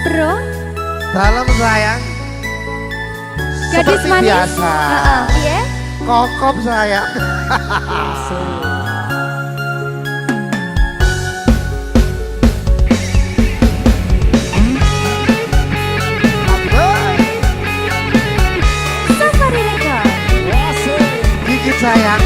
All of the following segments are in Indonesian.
Bro. Dalam sayang. Gadis Seperti manis. biasa. Iya. Kokop sayang. Safari Record. Gigit sayang.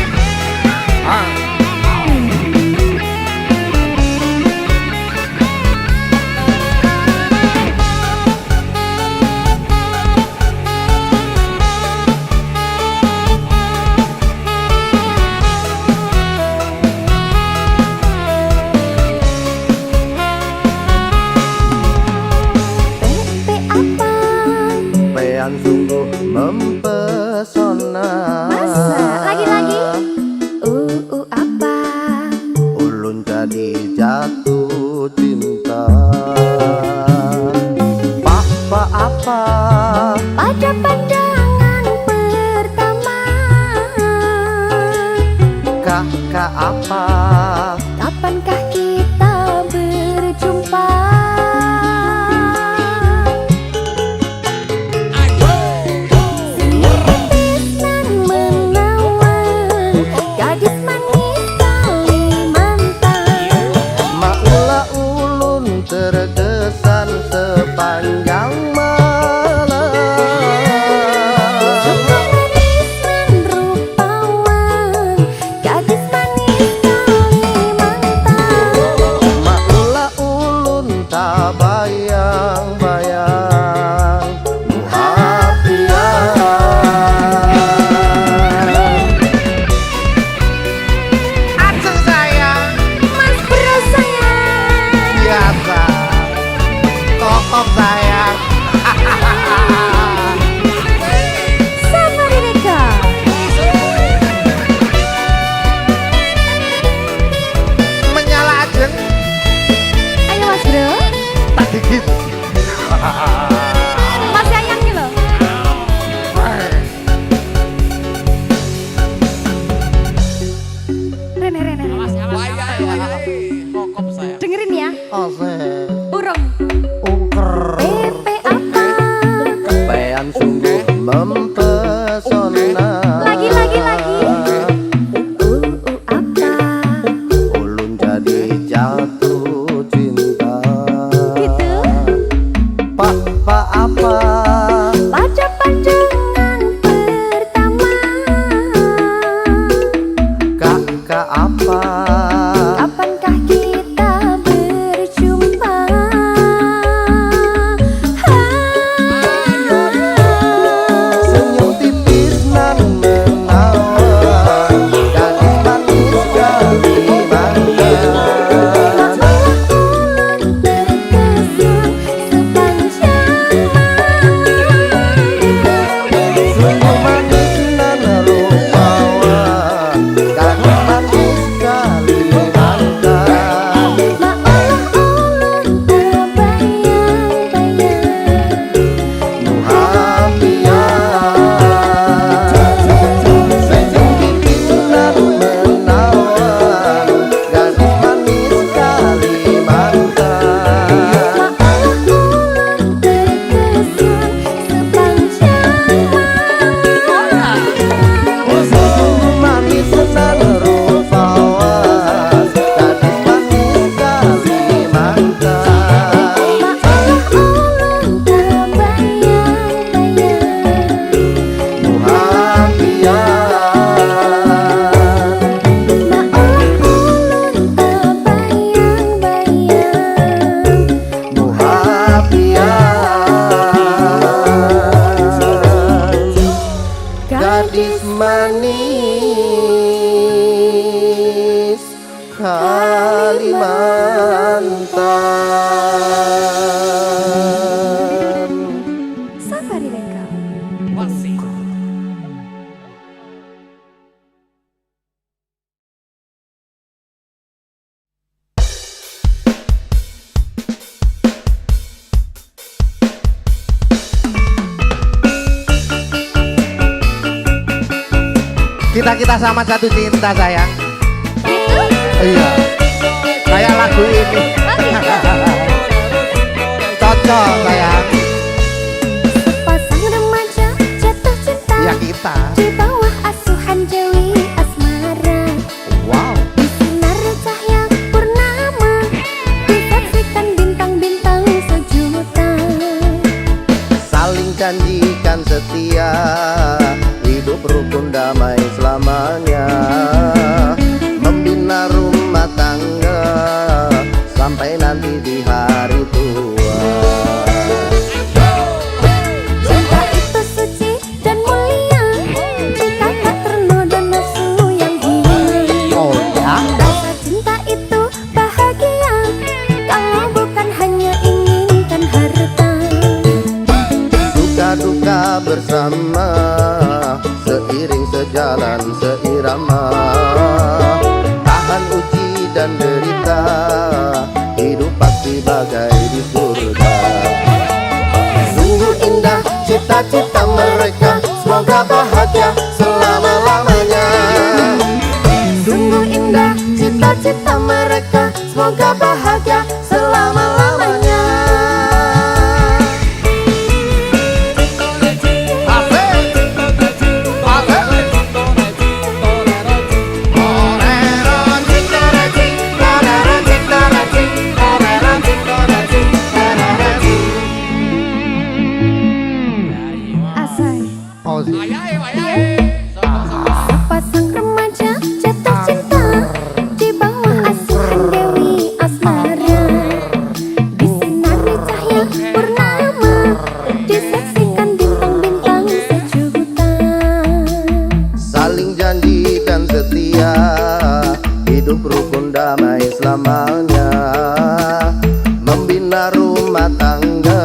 Yang sungguh mempesona. Masa? Lagi-lagi? Apa? Ulun jadi jatuh cinta. Papa apa? Pada pandangan pertama. Kakak apa? Kapankah kita berjumpa? Terkesan sepanjang malam. Sungguh manis dan rupawan, gadis manis Kalimantan. Maklah ulun tak bayang-bayang muhafian. Aceng sayang, Mas Bro sayang. biasa. Kokop sayang. Safari Record. Menyala ajeng. Ayo Mas Bro. Tak dikit. Mas sayang nih loh. Rene. Kokop saya. Dengerin ya. Asik. Urung. Ungker. PP apa? Kepean sungguh mempesona. Lagi. Apa? Ulun jadi jatuh cinta. Gitu. Papa apa? Pada pandangan pertama. Kakak apa? Kapankah kita berjumpa? Senyum tipis nan menawan, gadis manis Kalimantan. Senyum manis nan rupawan, gadis manis Kalimantan. Senyum tipis nan menawan, gadis manis Kalimantan. Senyum manis nan rupawan, gadis manis Kalimantan. Gadis manis Kalimantan. Safari Record. Masih. Kita sama satu cinta sayang. Gitu? Iya. Kayak lagu ini. Oh gitu. Cocok sayang. Sepasang remaja jatuh cinta Ya kita. di bawah asuhan Dewi Asmara. Wow. Sinar cahaya purnama disaksikan bintang-bintang sejuta. Saling janjikan setia, hidup rukun damai selamanya, membina rumah tangga sampai nanti di hari tua. Cinta itu suci dan mulia jika tak ternoda nafsu yang hilang. Oh ya. Rasa cinta itu bahagia kalau bukan hanya inginkan harta. Suka duka bersama, seiring sejalan seirama, tahan uji dan derita, hidup pasti bagai di surga. Sungguh indah cita-cita mereka, semoga bahagia selama-lamanya. Sungguh indah Cita-cita mereka, semoga bahagia selama-lamanya. asai. Oh, Sepasang remaja jatuh cinta di bawah asuhan Dewi Asmara. Disinari cahaya purnama disaksikan bintang-bintang sejuta. Saling janjikan setia, hidup rukun damai selamanya, membina rumah tangga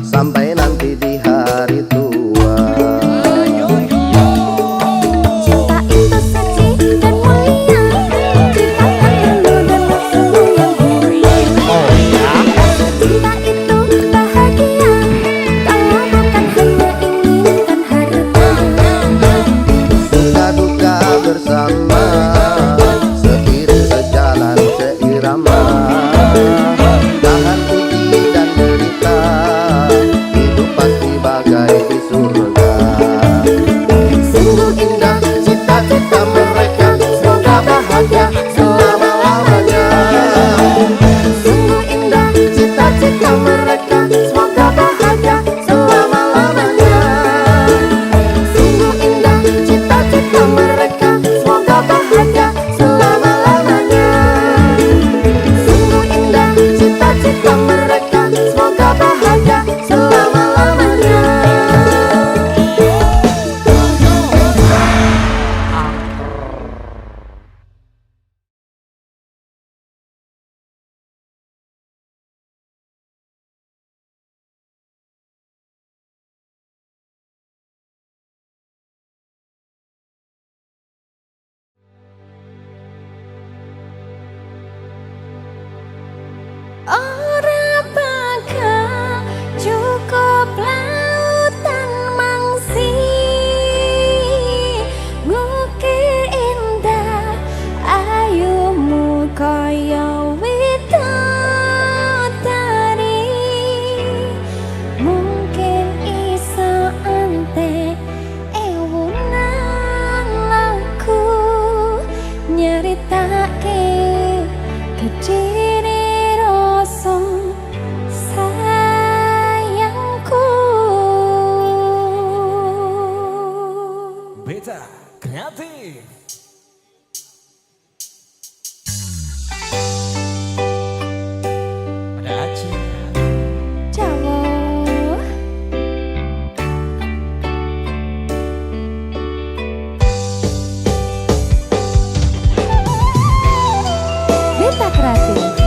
sampai nanti di hari tua. Cinta itu suci dan mulia jika tak ternoda nafsu yang hilang. oh ya. Rasa cinta itu bahagia kalau bukan hanya inginkan harta. Suka duka bersama, seiring sejalan seirama, tahan uji dan derita, hidup pasti bagai di surga. Sungguh indah cita-cita mereka, semoga bahagia selama-lamanya. Sungguh indah cita-cita mereka, semoga bahagia selama-lamanya. Sungguh indah cita-cita mereka, semoga bahagia selama-lamanya. Sungguh indah cita-cita mereka, semoga bahagia selama-lamanya. Ora bakal cukup lautan mangsi ngukir indah ayumu kaya widodari. Mungkin iso antek ewunan laku nyeritake kediri rasa sayangku. Beta Kreatif. Pada Aceh. Jawa Beta Kreatif.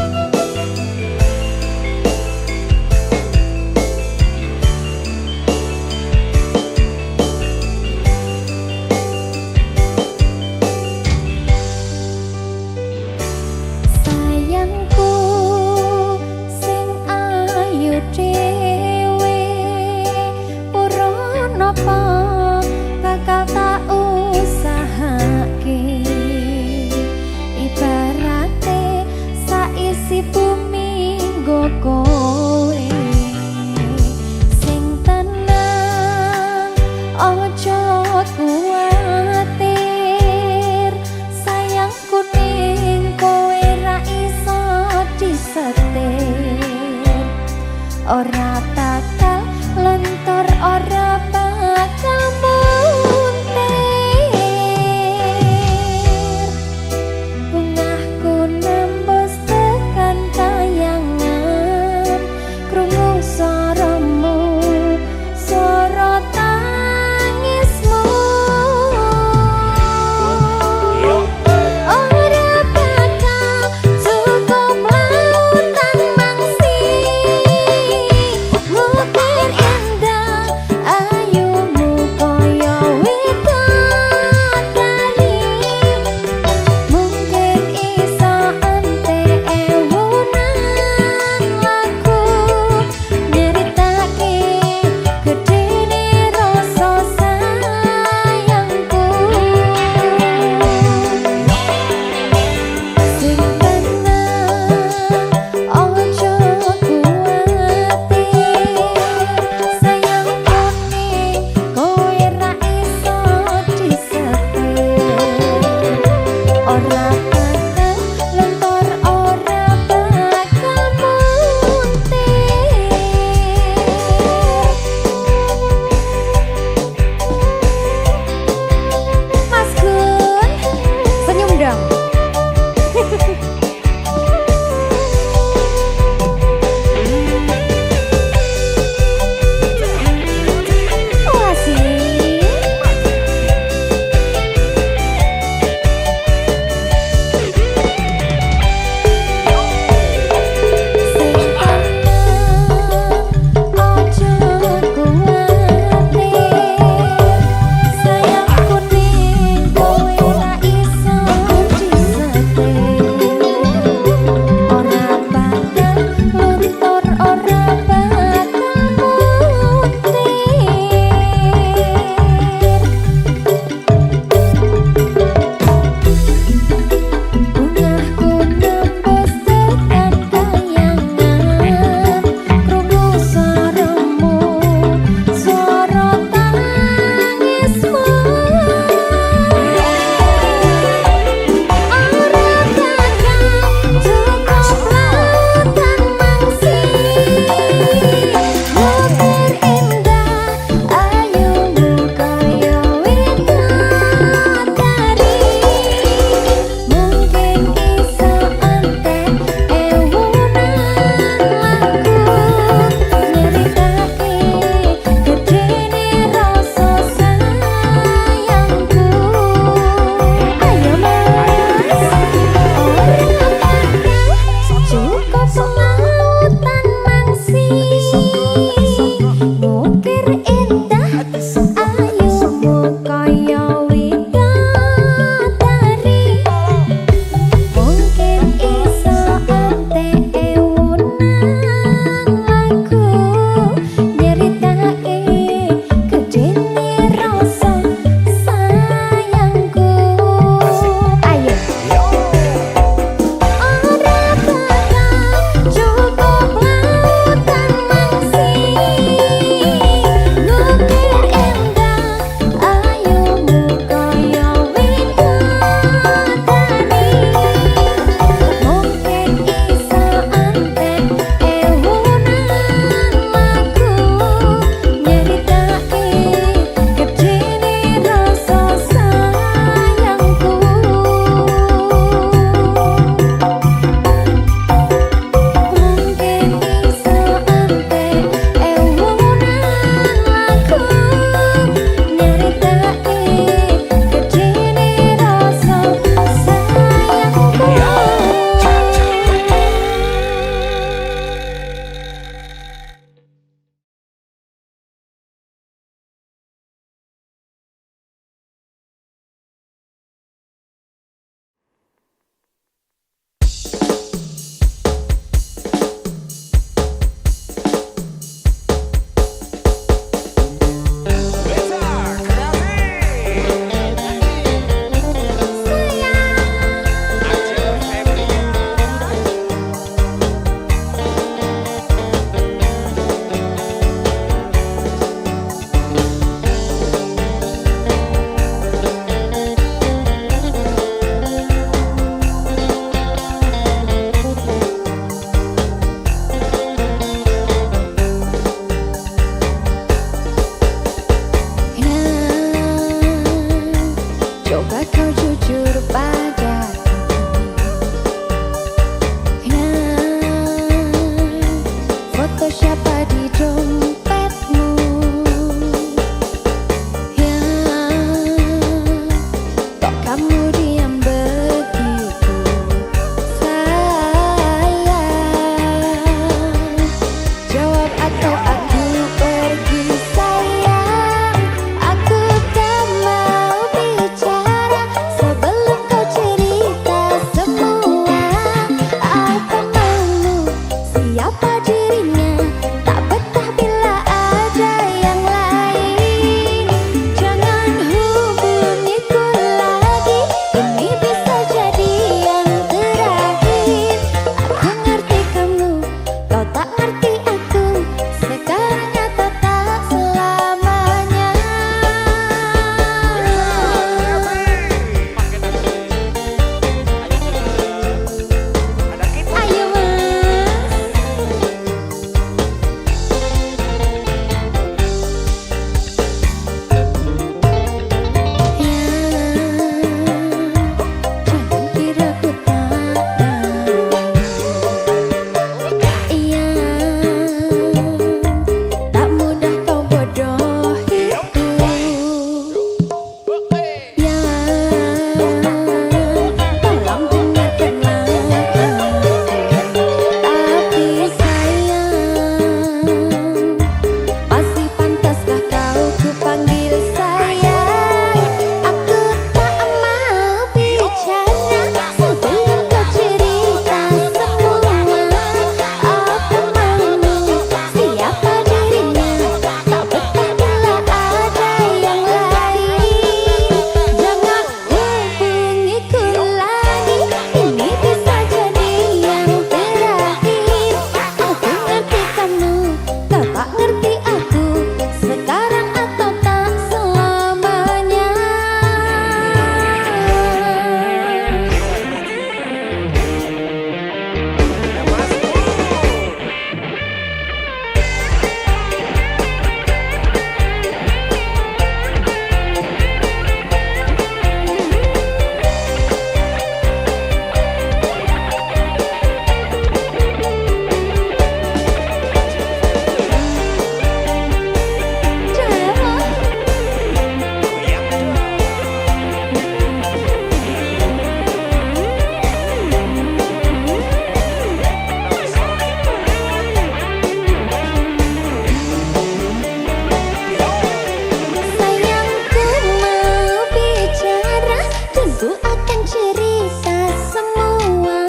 dan cerita semua.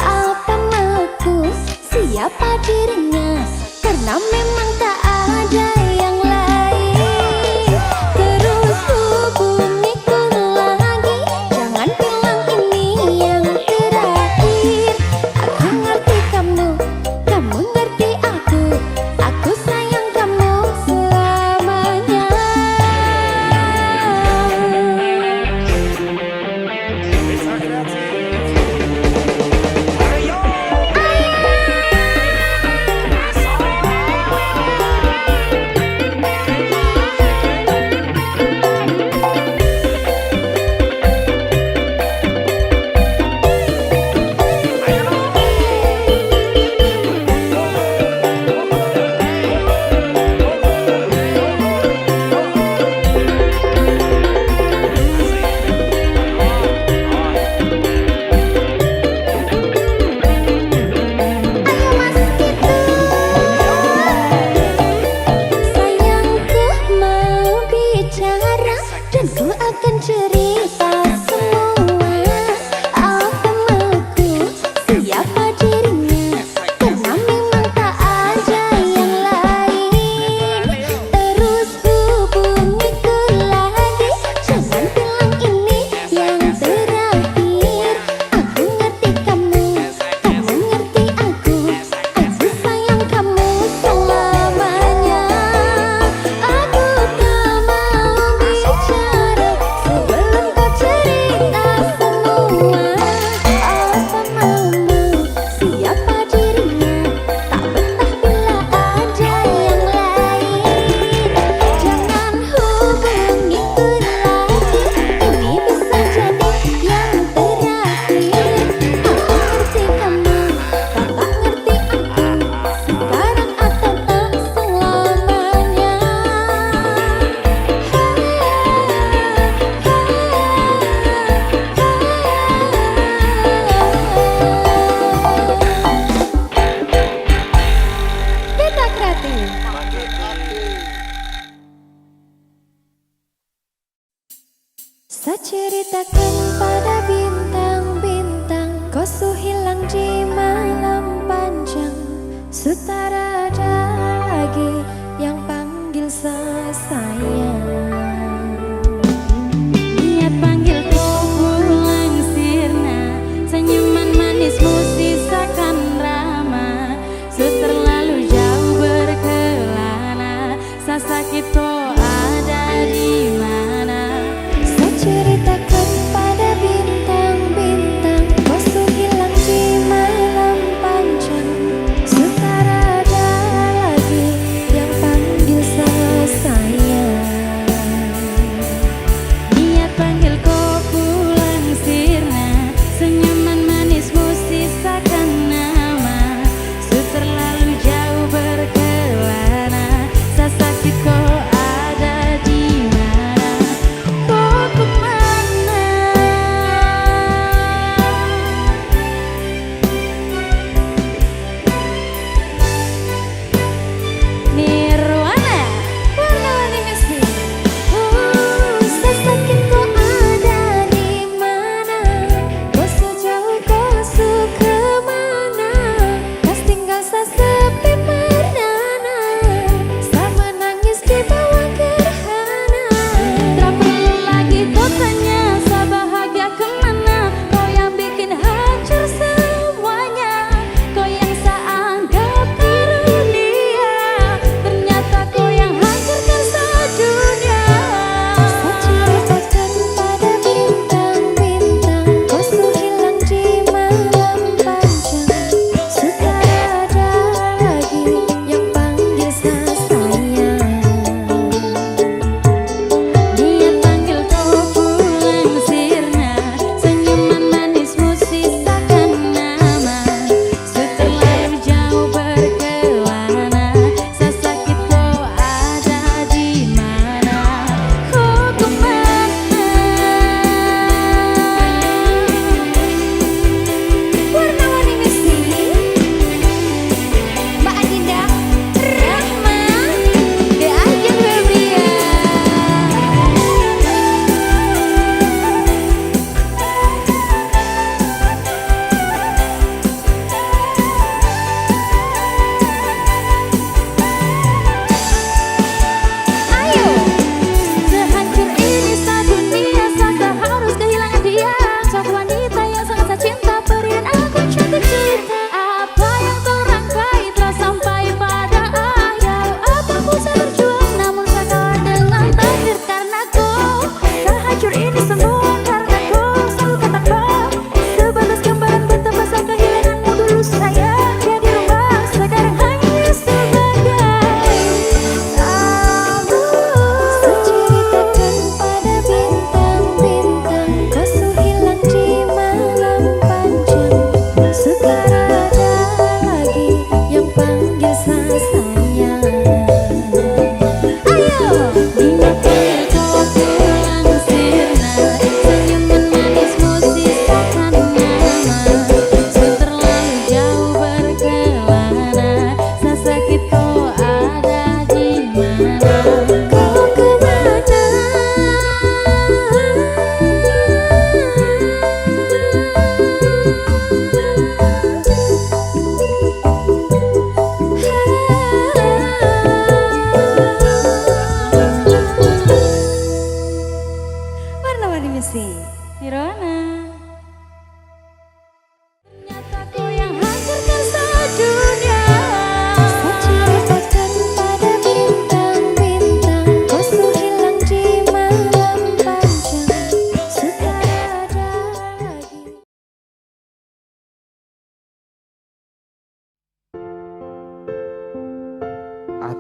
Apa mauku, siapa dirinya, karena memang tak ada yang lain. Terus hubungiku lagi, jangan bilang ini yang terakhir. Aku ngerti kamu, kamu ngerti aku sayang kamu selamanya.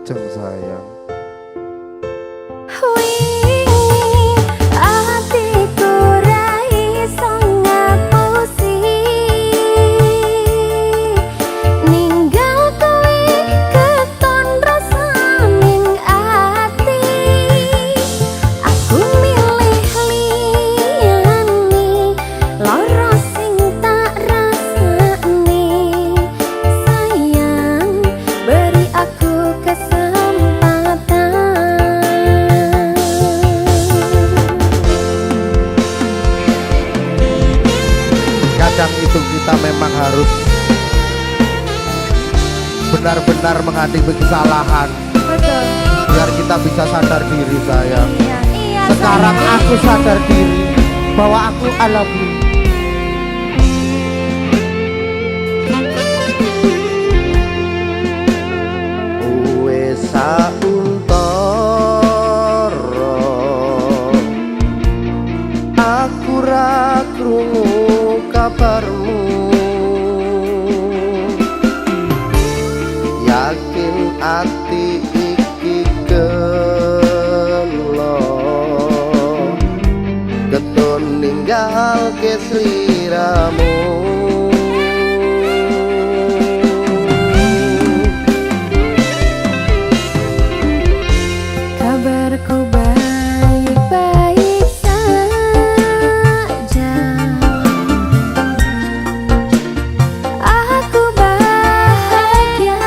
Ajeng sayang. Wingi atiku ra iso ngapusi ninggal kowe keton rasa ning ati. Aku milih liyane lara sing tak rasane. Sayang beri aku kesempatan. Kadang itu kita memang harus benar-benar menghadapi kesalahan Betul. biar kita bisa sadar diri sayang. Iya, Sekarang sayang. aku sadar diri bahwa aku I love you. Wes sauntara aku ra krungu kabarmu, yakin ati iki gelo keton ninggal ke sliramu. Kabarku baik-baik saja. Aku bahagia.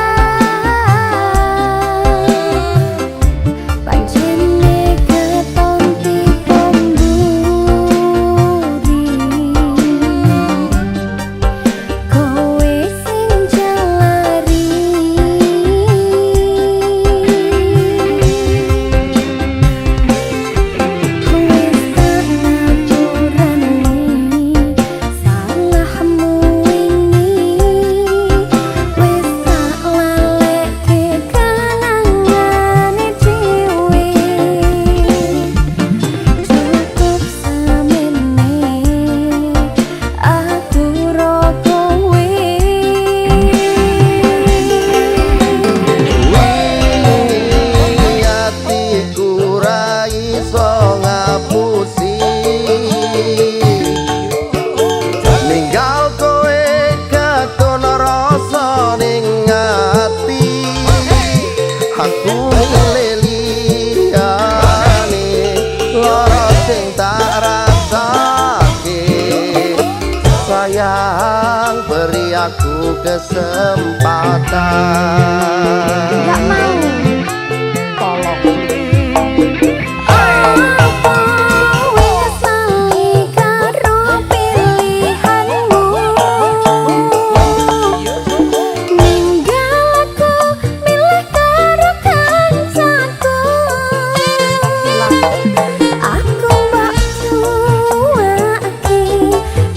Pancene keton tipom budi. Kowe sing jalari. Sayang beri aku kesempatan. Gak mau. Tolong. Apa wis lali karo pilihanmu? Ninggal aku milih karo kancaku. Aku mbok cuwake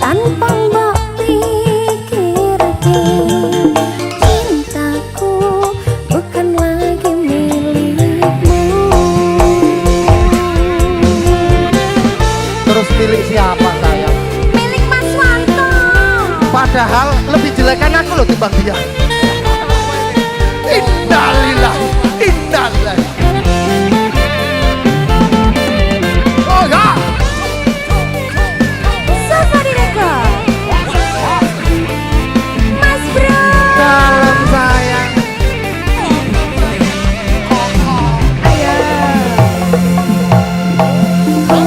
tanpa mbok pikirke. Cintaku bukan lagi milikmu. Terus pilih siapa sayang? Milik Mas Wanto. Padahal lebih jelek kan aku loh timbang dia. Innalillahi, innalillahi. Oh ya. Safari Record. Mas Bro. Dalam sayang.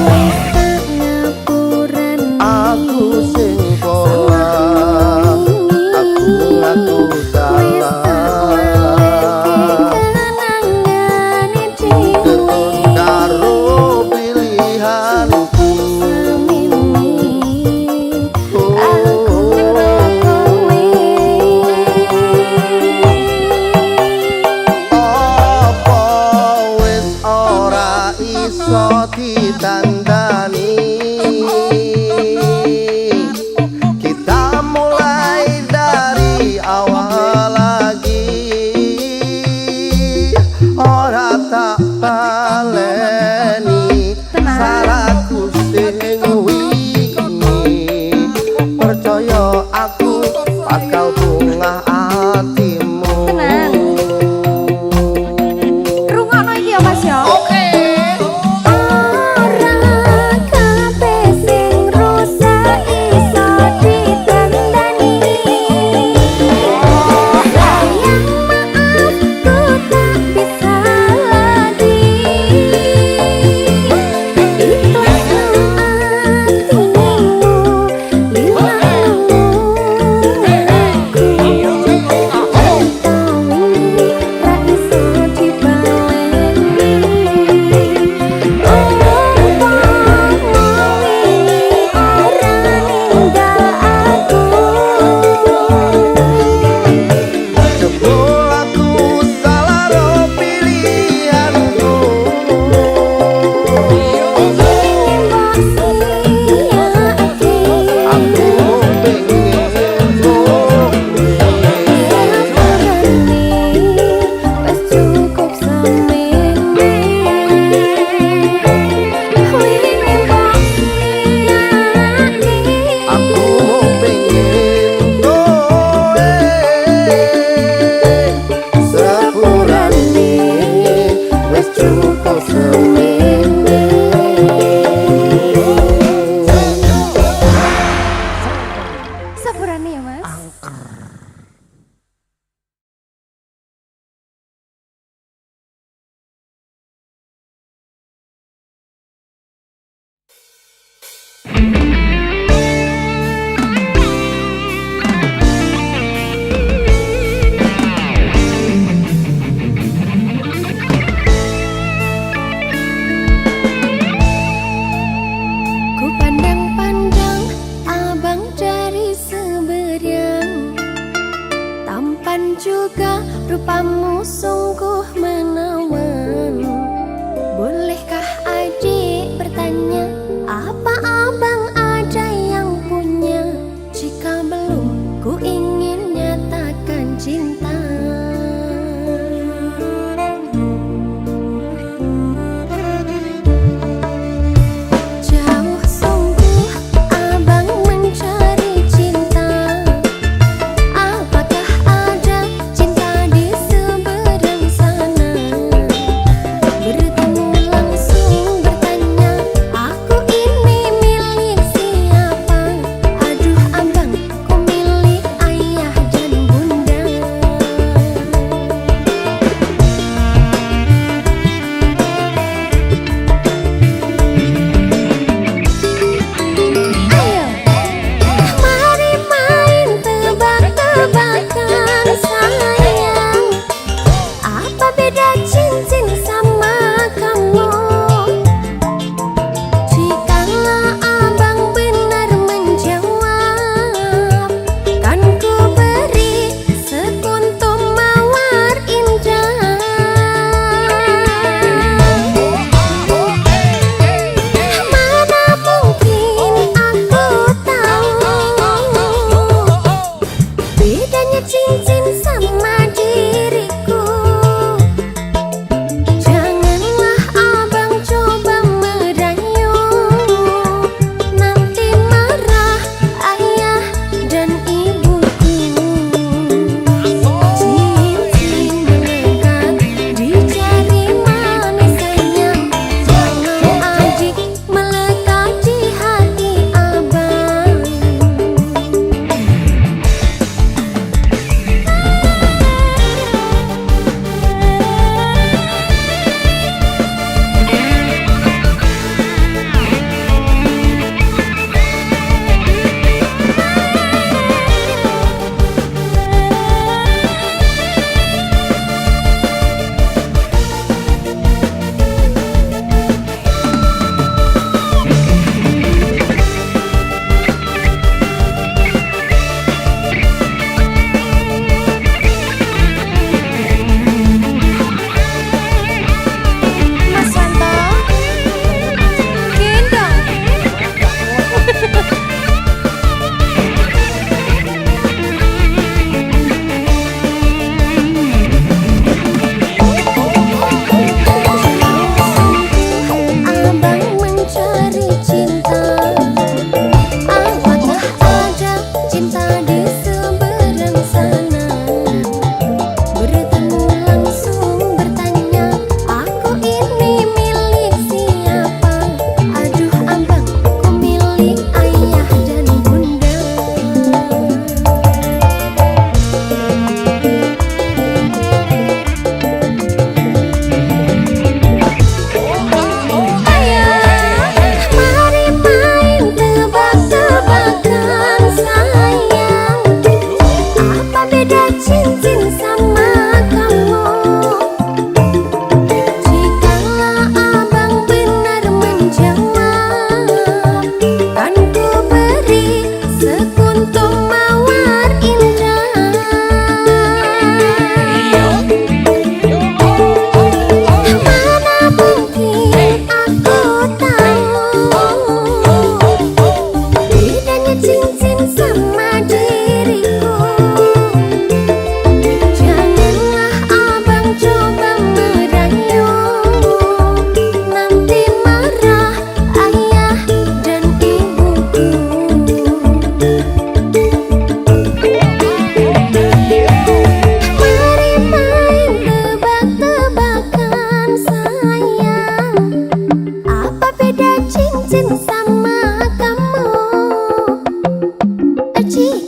Wis tak ngapuran. Aku sing pola, aku ngaku salah.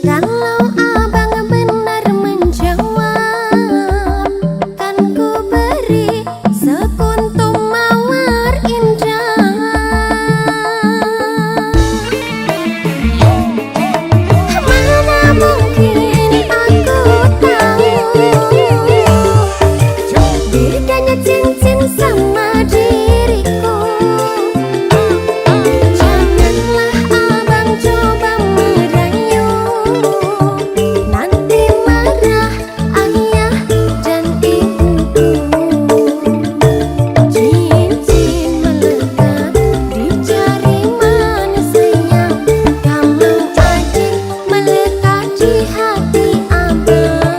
Kalau abang benar menjawab, kan ku beri sekuntum mawar indah. Mana mungkin aku tahu bedanya cincin sama diriku. Janganlah abang coba merayu, nanti marah ayah dan ibuku. Cincin melekat di jari manis sayang, kamu adik melekat di hati abang.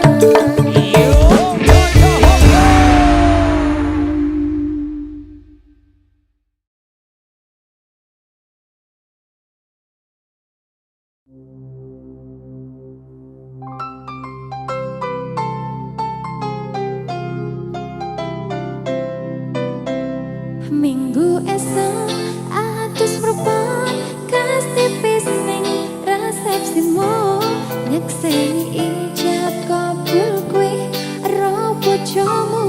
Minggu esok atus perempuan kas tipis ning resepsimu, nyekseni ijab kabul kue ro bojomu.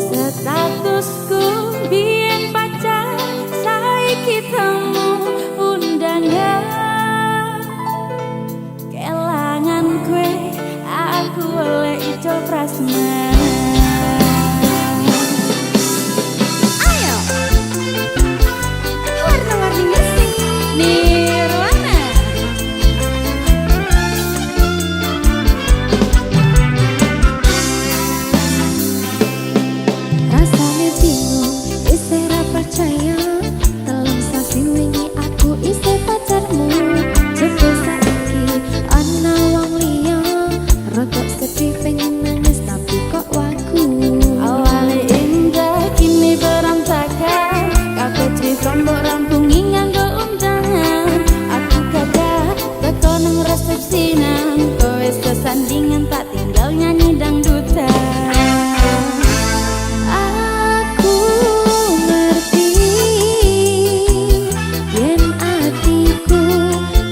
Statusku biyen pacar, saiki temu undangan. Kelangan kue aku oleh ijo prasmanan. Warna-warni musik Nirwana. Rasanya bingung, isih ra percaya. Telung sasi wingi aku isih pacarmu. Jebul saiki ana wong liya, rodok sedih pengen nangis tapi kok wagu. Awale indah kini berantakan, kabeh cerita mbok rampungi nganggo undangan. Aku gagah teko nang resepsinan, kowe sesandingan tak tinggal nyanyi dangdutan. Aku ngerti yen atiku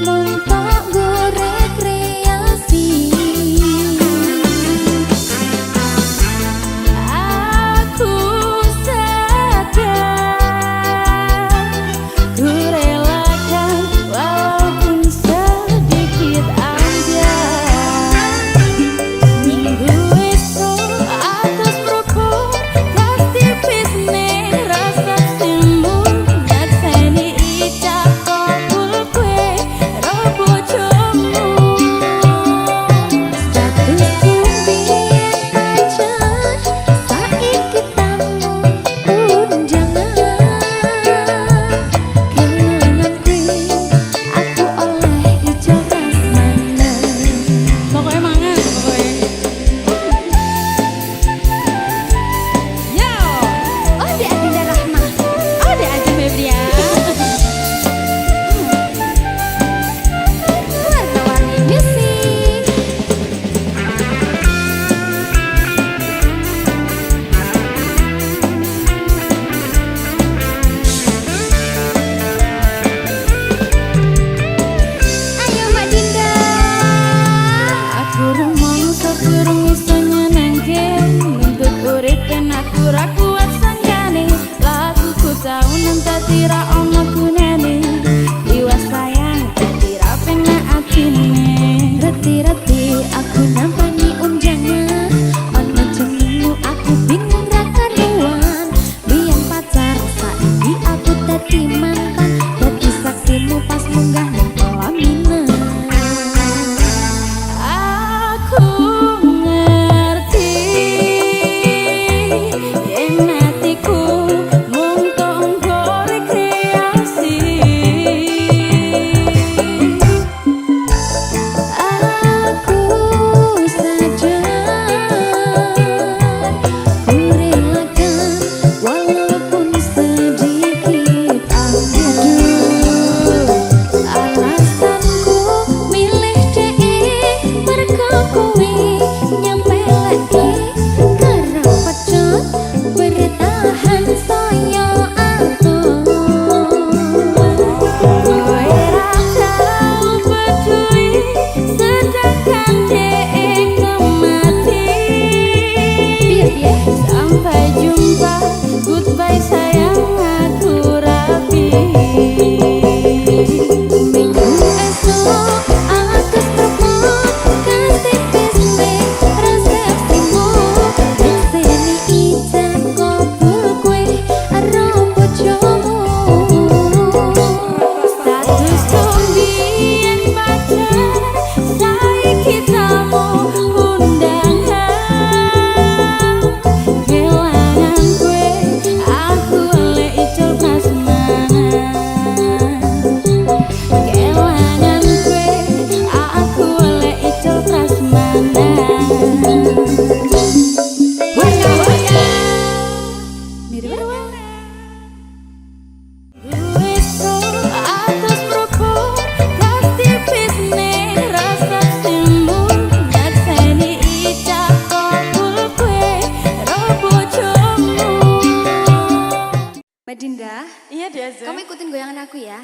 mung tok go rekreasi. Aku sadar ku relakan walaupun sedikit aja. Minggu esok atas propos kas tipis ning resepsimu, nyekseni ijab kabul kue ro bojomu. Statusku biyen pacar, saiki tamu undangan. Kelangan kue aku oleh ijo prasmanan. Pokoknya mangan, pokoknya. Yo, Ode Adinda Rahma, Ode Aji Febrian. Warna-warni musik. Ayo Mbak Dinda. Aku rumangsa durung iso nyenengke, nuntut urip yen aku ra kuat sanggane. Laguku taunan dadi ra ono gunane, liwat sayang dadi ra penak atine. Reti-reti aku nampani unjangan, ono jenengmu aku bingung ra karuan. Biyen pacar saiki aku dadi mantan, dadi saksimu pas munggah ning pelaminan. Aku ngerti yen atiku mung tonggo rekreasi. Aku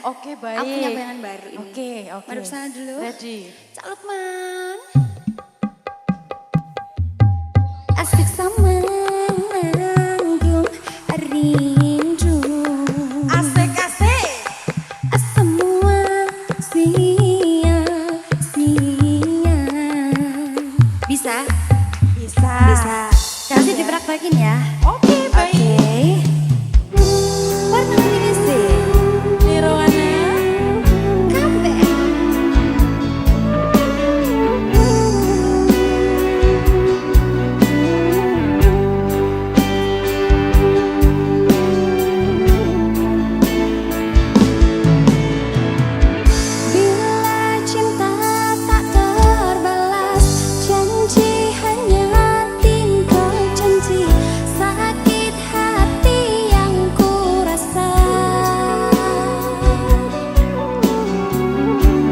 Oke, baik. Aku punya bayangan baru ini. Oke, oke. Madep sana dulu. Ready. Cak Lukman. Asik sama nanggung rindu. Asik-asik. Semua sia-sia. Bisa? Bisa. Bisa. Nanti dipraktekin ya. Oke, baik. Warna ini sih. Nirwana. Kabeh. Bila cinta tak terbalas, janji hanya tinggal janji. Sakit hati yang kurasa.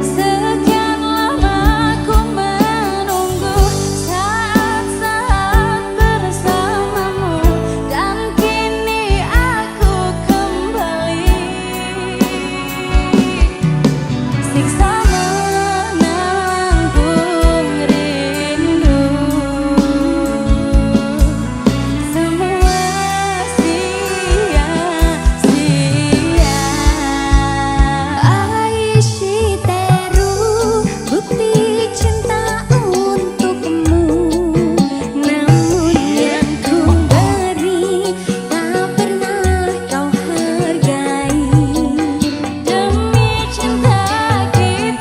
Sekian lama ku menunggu saat-saat bersamamu, dan kini aku kembali. Siksa menanggung rindu. Semua sia-sia. Aishi teru bukti cinta untukmu. Namun yang ku beri tak pernah kau hargai. Demi cinta kita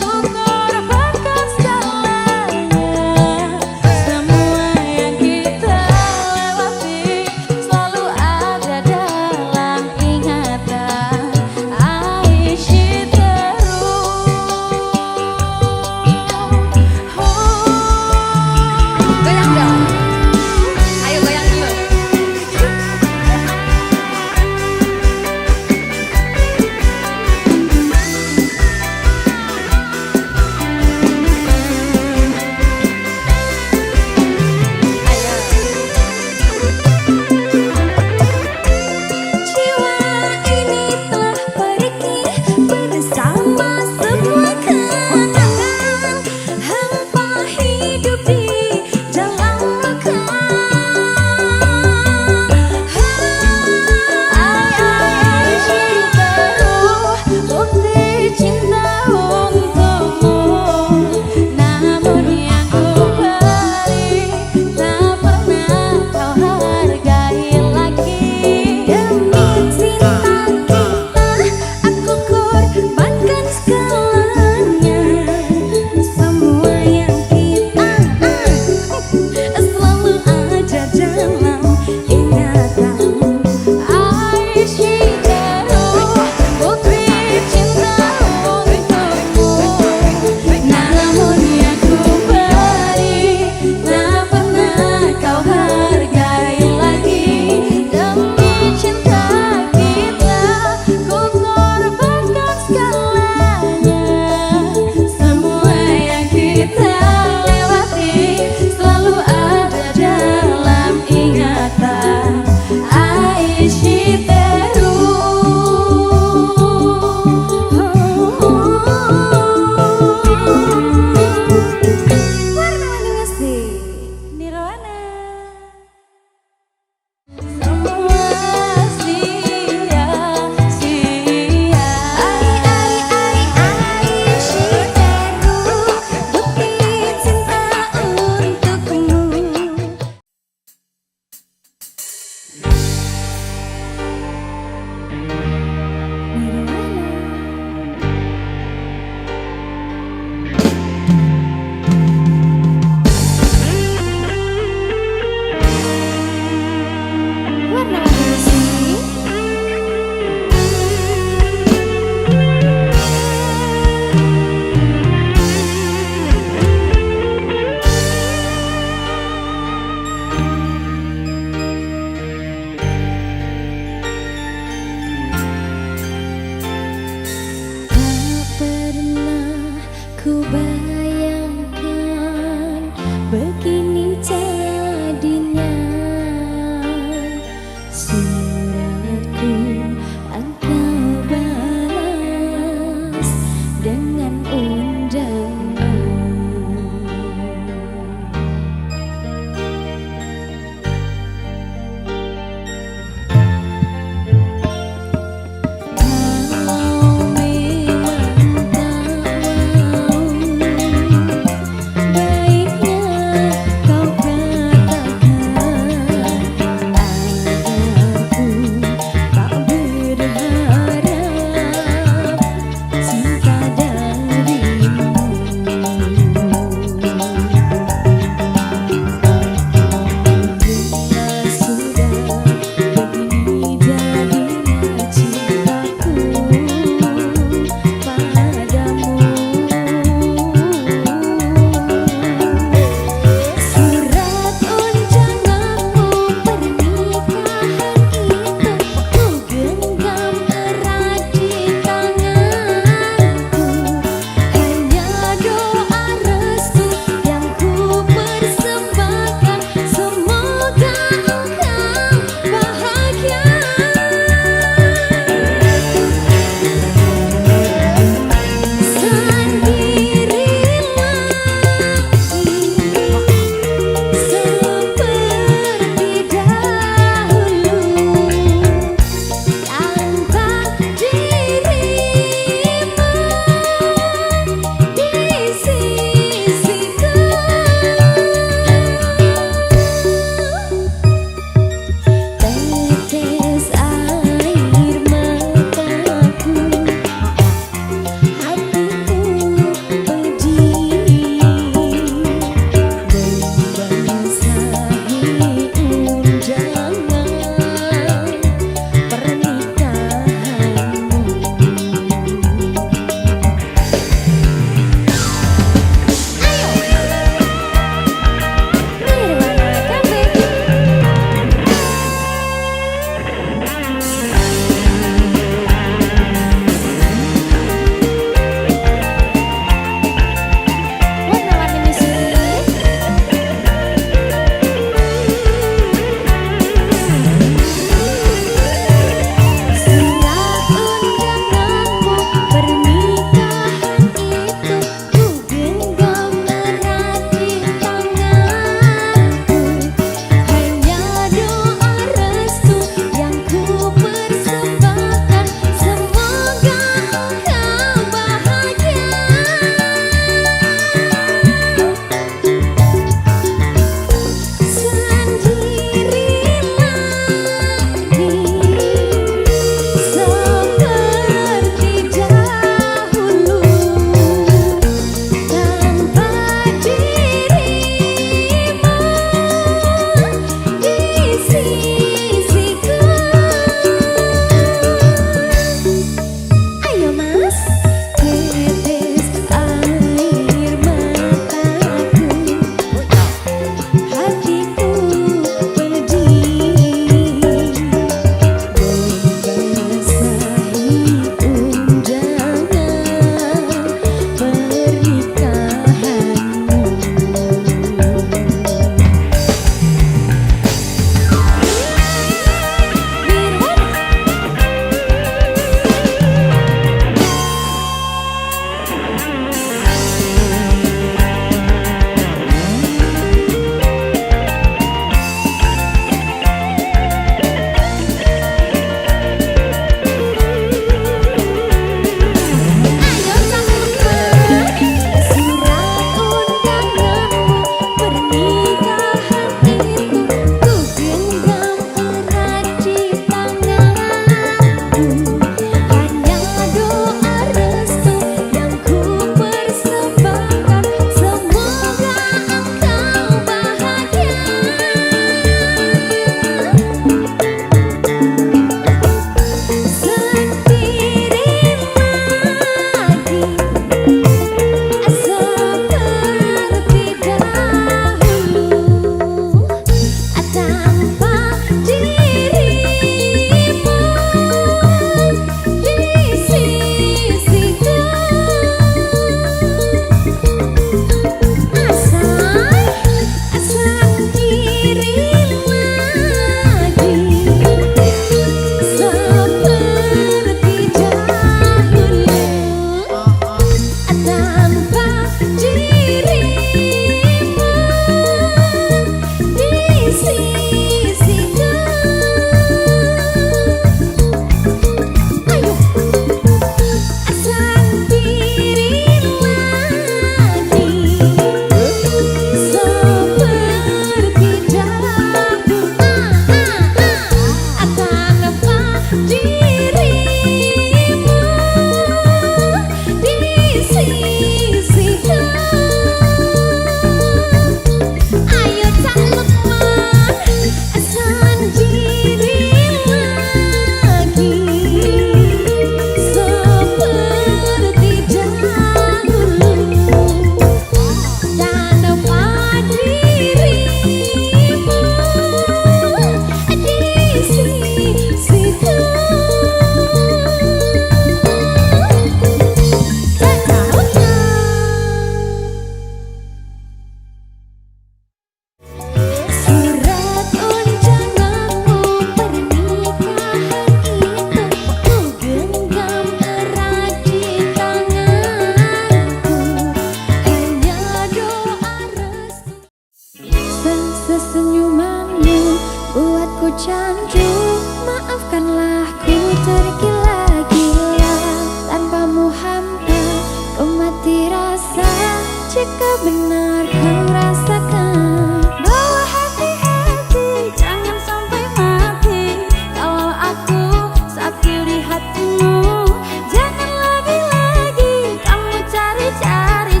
Apakah benar kau rasakan bahwa hati-hati jangan sampai mati. Kalau aku satu di hatimu, jangan lagi-lagi kamu cari-cari,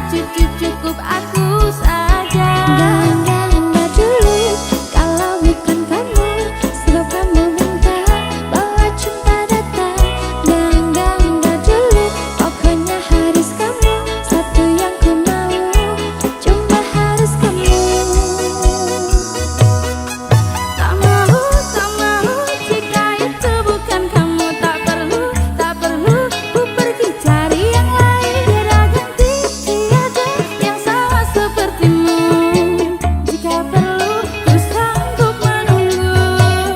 cukup aku saja. Enggak dulu kalau bukan kamu, sebab kamu minta bahwa cinta datang. Enggak dulu, pokoknya harus kamu, satu yang ku mau, cuma harus kamu. Tak mau jika itu bukan kamu. Tak perlu ku pergi cari yang lain. Biar ganti tiada yang sama sepertimu. Jika perlu ku sanggup menunggu.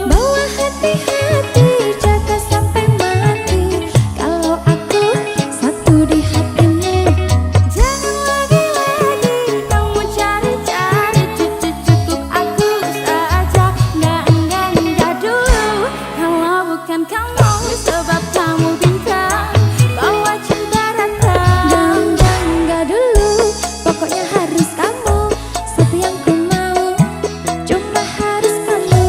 Bawa hati-hati jaga sampai mati. Kalau aku satu di hatimu, jangan lagi-lagi kamu cari-cari, cukup aku saja. Enggak dulu kalau bukan kamu, sebab kamu bintang bawa cinta datang. Enggak dulu, pokoknya harus kamu, satu yang ku mau, cuma harus kamu.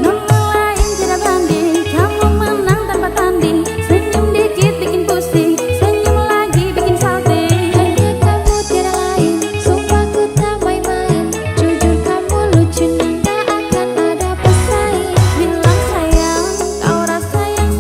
Nomor lain tidak banding, kamu menang tanpa tanding. Senyum dikit bikin pusing, senyum lagi bikin salting. Hanya kamu tiada lain, sumpah ku tak main-main. Jujur kamu lucu dan tak akan ada pesaing. Bilang sayang, kau rasa yang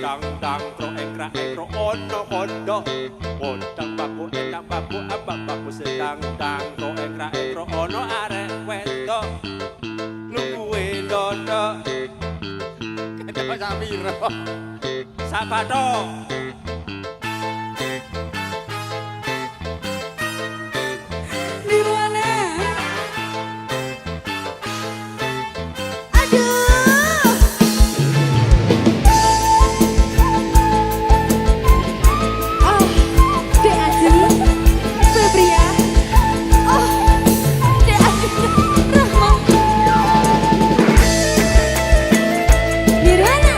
sedang dang tro engkrak engkro ono kondo Bodang baku enak baku abang baku sedang dang tro engkrak engkro ono arek wedok nungguin dodo Kedok Samiro Sabato Nirwana. Aduh. Oh, Dek Aju, Febria. Oh, Dek Aju, Rahma. Nirwana.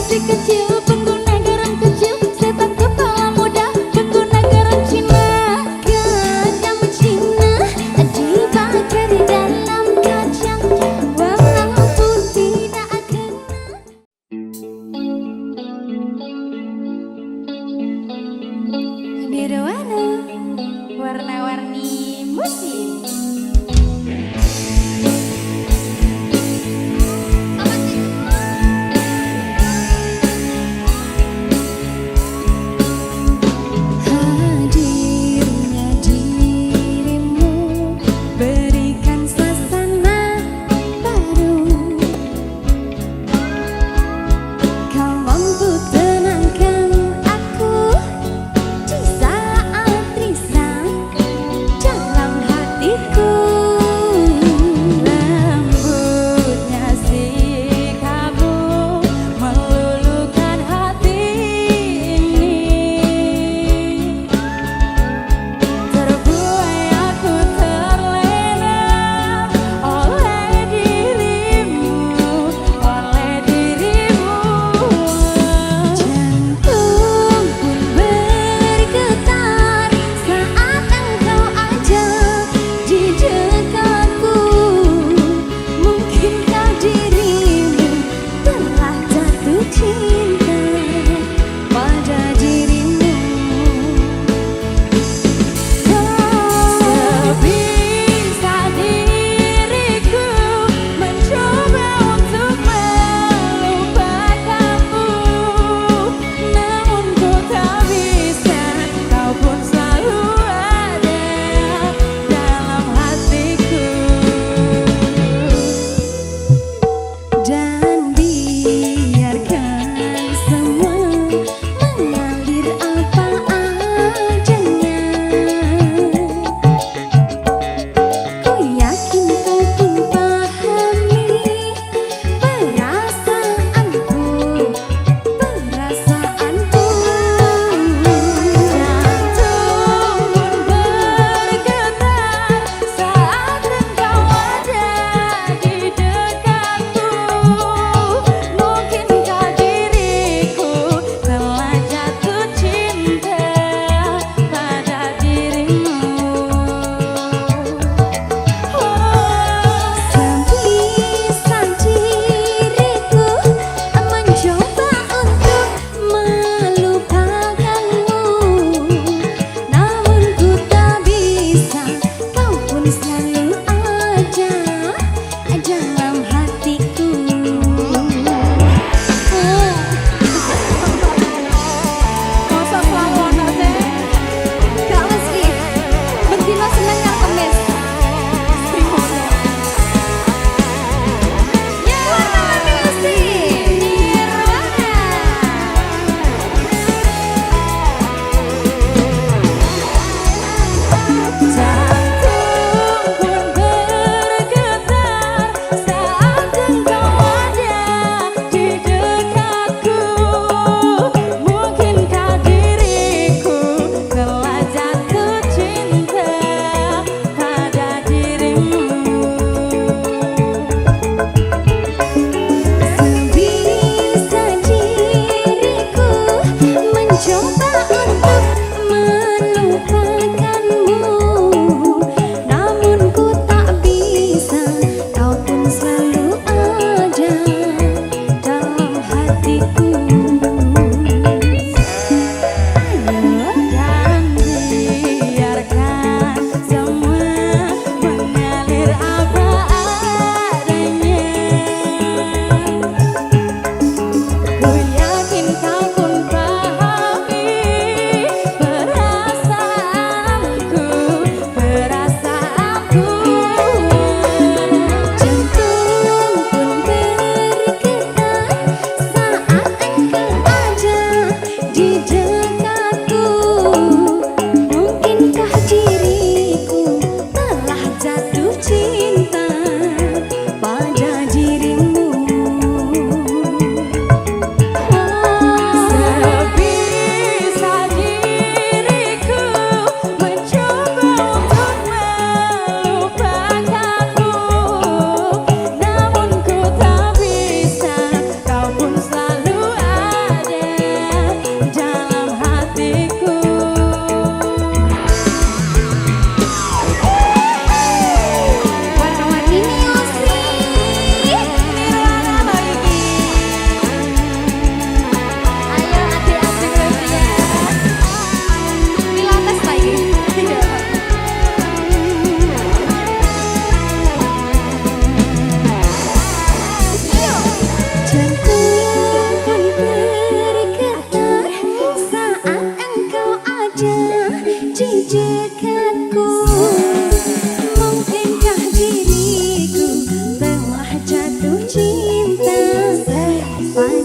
masih kecil, pengguna garam kecil, setan kepala muda, pengguna garam Cina. Garam Cina dibakar di dalam kacang, walaupun tidak kena. Nirwana, warna-warni musik.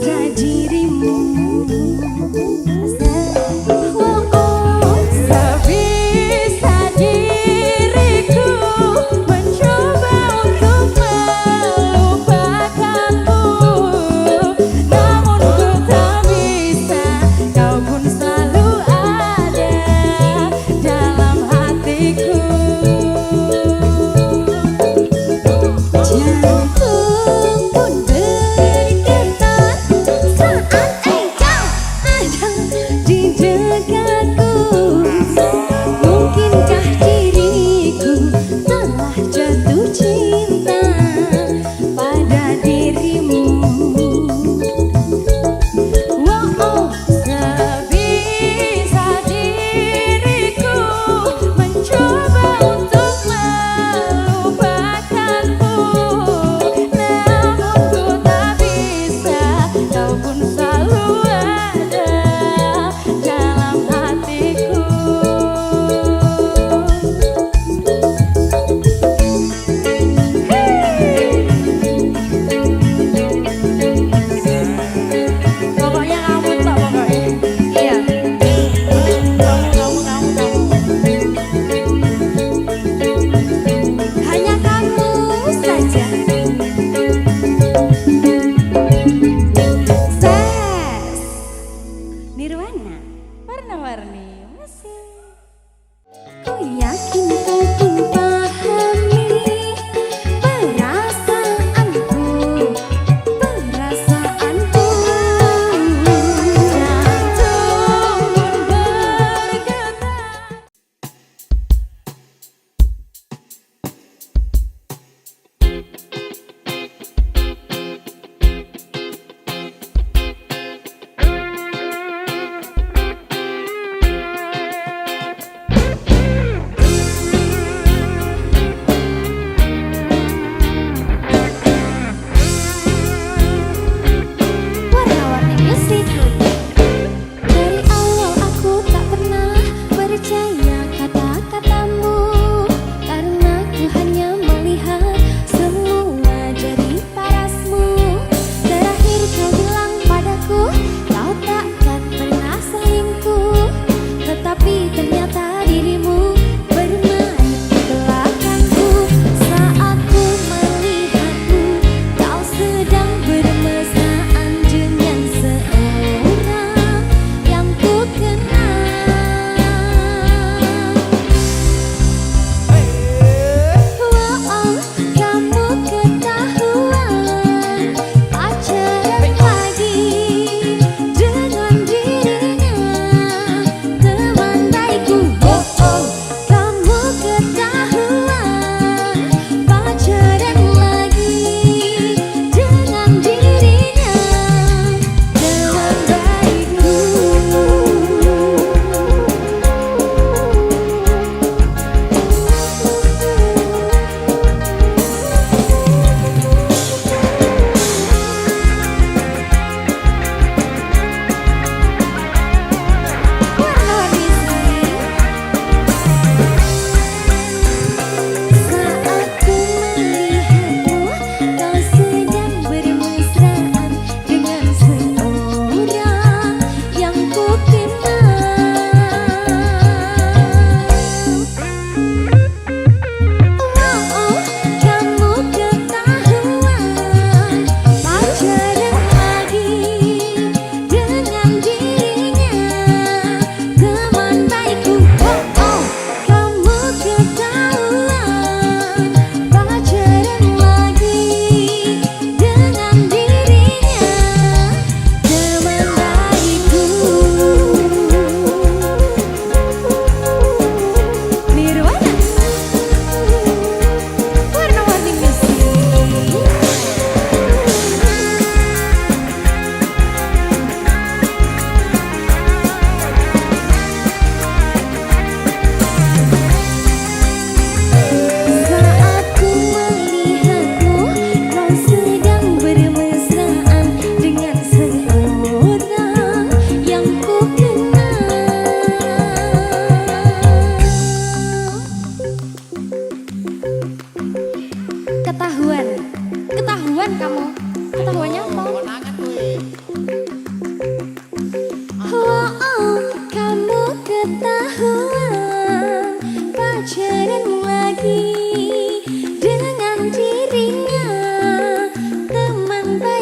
pada dirimu. Sebisa diriku mencoba untuk melupakanmu, namun ku tak bisa. Kau pun selalu ada dalam hatiku. Jantung pun berdetak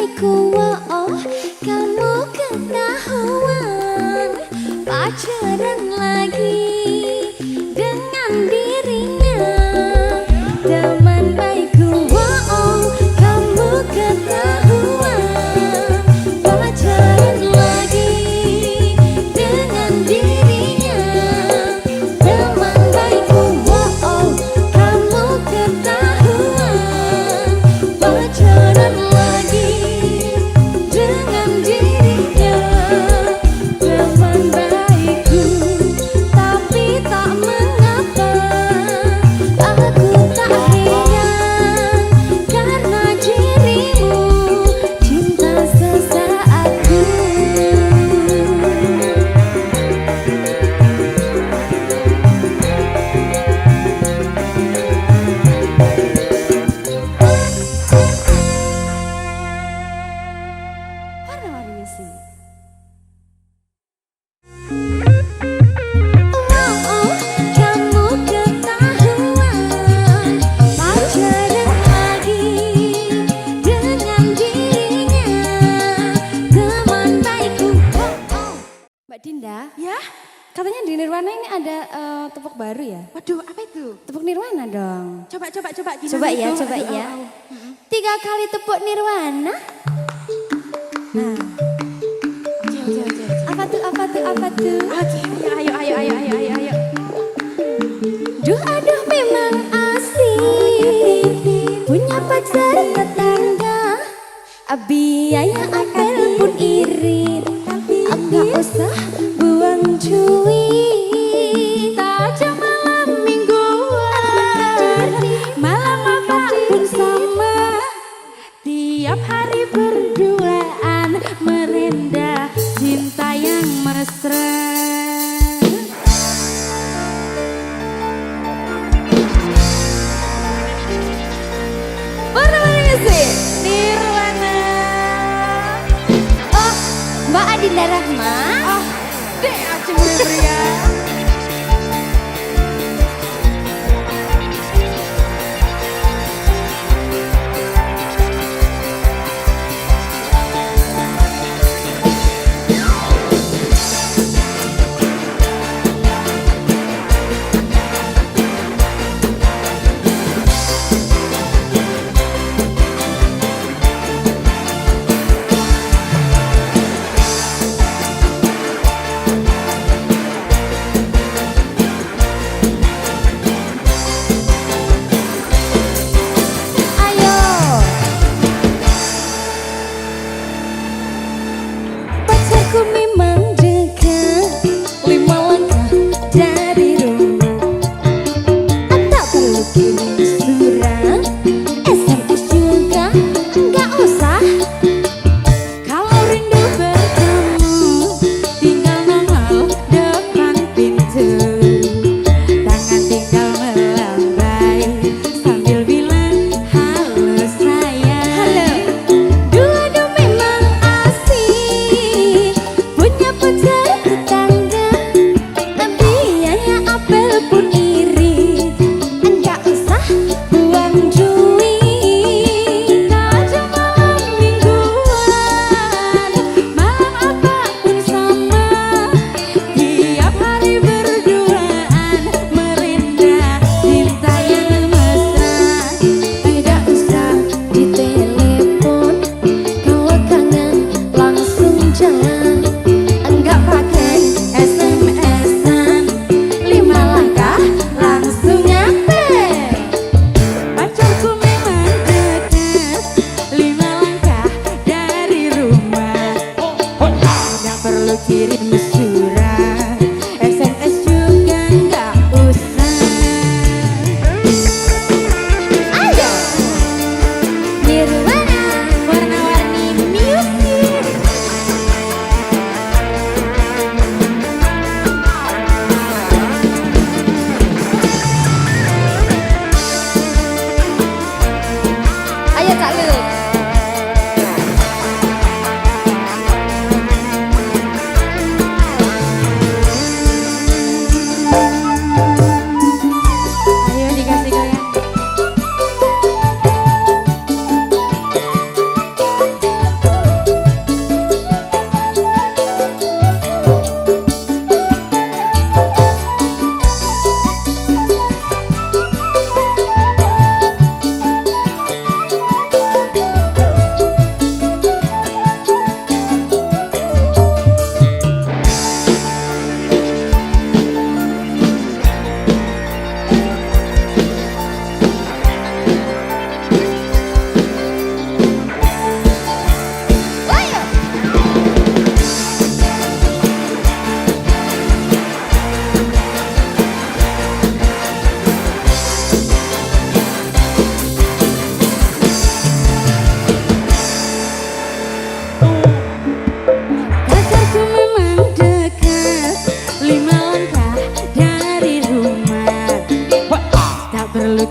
baikku, oh, kamu ketahuan pacaran lagi dengan dirinya. Teman baikku, oh, kamu ketahuan pacaran lagi dengan dirinya. Teman baikku, oh, kamu ketahuan pacaran lagi dengan dirinya. Teman baikku, tapi tak mengapa aku tak heran karena dirimu cinta sesaatku. Warna-warni sih. Oh, kamu ketahuan pacaran lagi dengan dirinya. Teman baikku, oh. Mbak Dinda, Ya? katanya di Nirwana ini ada tepuk baru ya? Waduh, apa itu? Tepuk Nirwana dong. Coba. Gimana Coba ya, itu? coba Aduh, ya. au. 3 kali tepuk Nirwana. Nah, Oke. apa tuh? Oke, ayo. Duh aduh memang asik punya pacar tetangga. Biaya apel pun irit, nggak usah buang cuit. Aja malam mingguan, malam apapun sama. Tiap hari berduaan merendah cinta yang mesra. Warna-warni sih Nirwana. Oh, Mbak Adinda Rahma. Oh, dek Aceh Febria.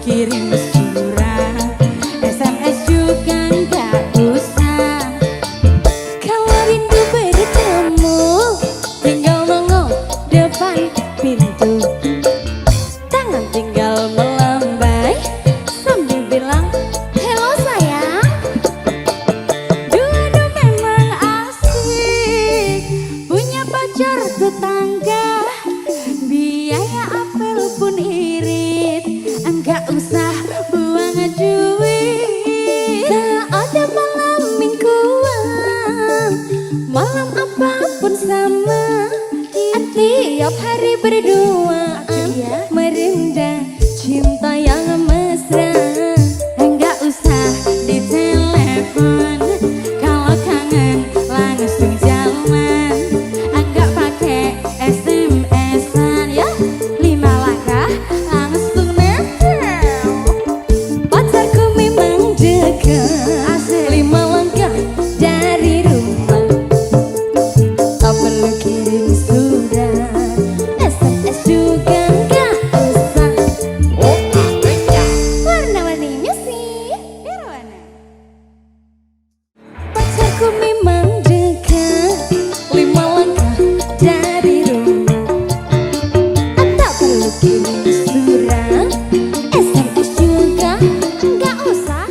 kirim surat, SMS juga nggak usah. Kalau rindu bertemu, tinggal nongol depan pintu. Tangan tinggal melambai sambil bilang, "Hello sayang." Dua-dua memang asik, punya pacar tetangga. Biaya apel pun irit, enggak usah buang duit. Tak ada malam mingguan, malam apapun sama. Tiap hari berdua merendah cinta yang mesra. Enggak usah ditelepon, kalau kangen langsung jalan. Enggak pakai SMS-an ya, 5 langkah langsung nempel. Pacarku memang dekat, 5 langkah dari rumah. Tak perlu kirim surat, SMS juga nggak usah. Warna-warninya sih biar warna. Pacarku memang dekat, 5 langkah dari rumah. Tak perlu kirim surat, SMS juga nggak usah.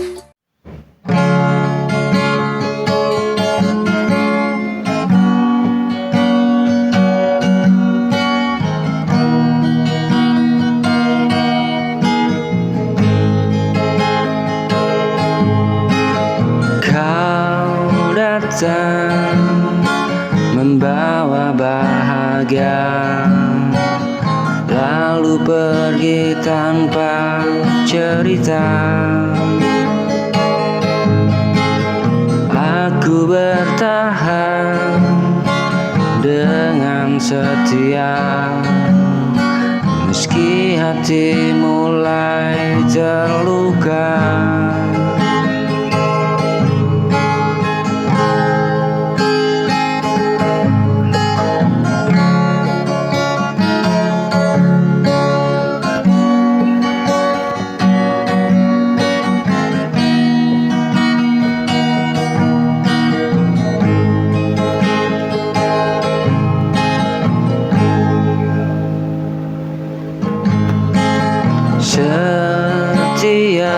Kau datang membawa bahagia, lalu pergi tanpa cerita. Aku bertahan dengan setia, meski hati mulai terluka. Setia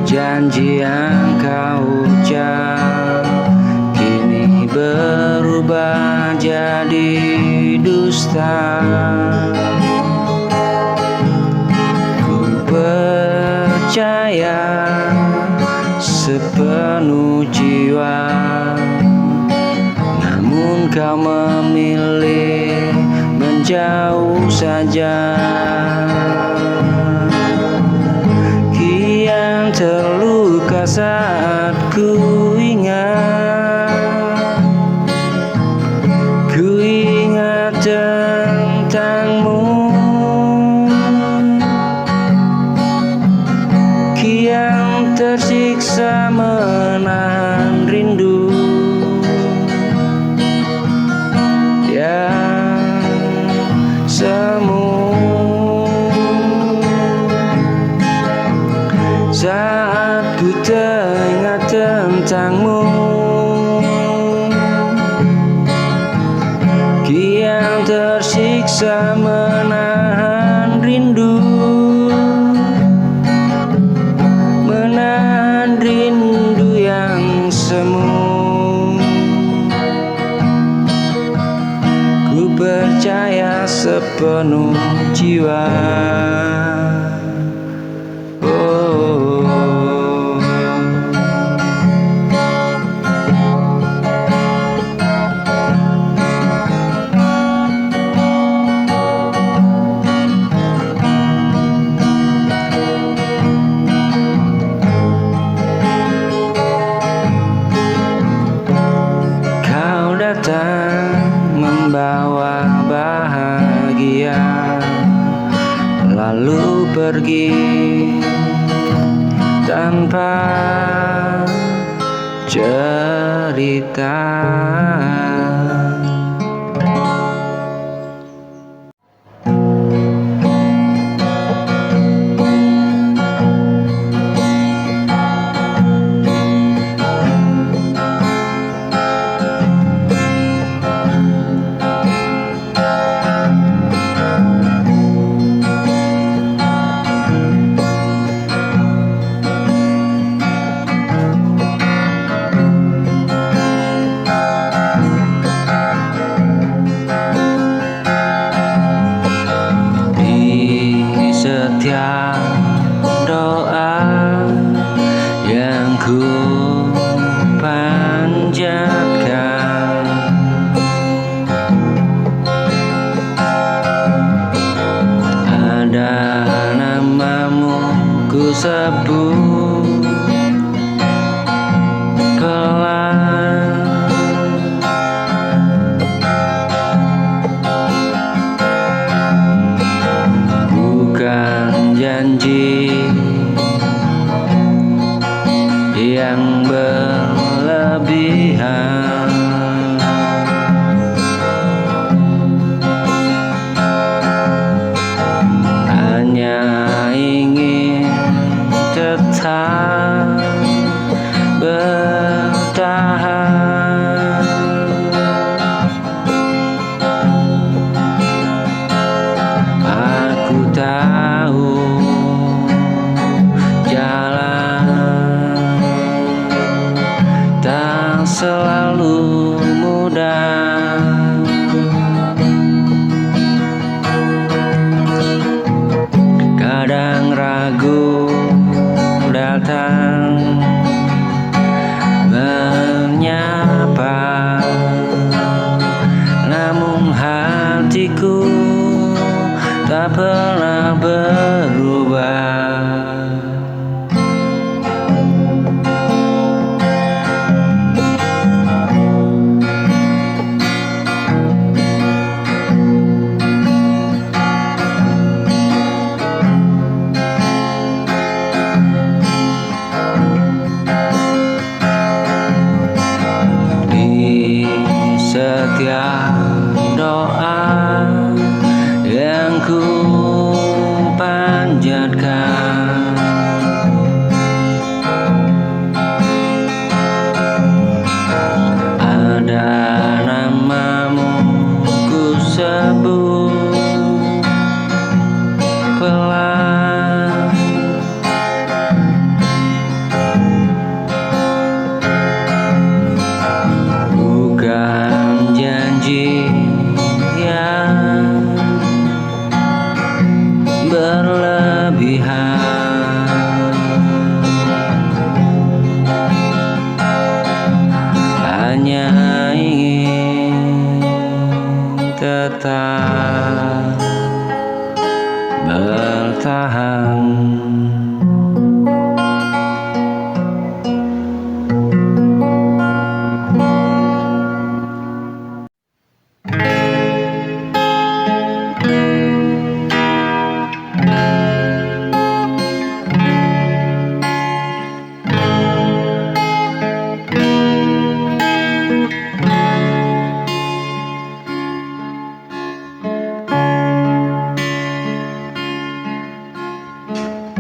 janji yang kau ucap, kini berubah jadi dusta. Ku percaya sepenuh jiwa, namun kau memilih menjauh saja. Kian terluka saat ku ingat tentangmu. Kian tersiksa menahan rindu yang semu. Saat ku teringat tentangmu, kian tersiksa menahan rindu, menahan rindu yang semu. Ku percaya sepenuh jiwa. Kau datang membawa bahagia, lalu pergi tanpa cerita. selalu mudah. Kadang ragu datang menyapa, namun hatiku tak pernah berubah. Setiap doa yang ku panjatkan, ada namamu ku sebut pelan. Bukan janji yang berlebihan, hanya ingin tetap bertahan.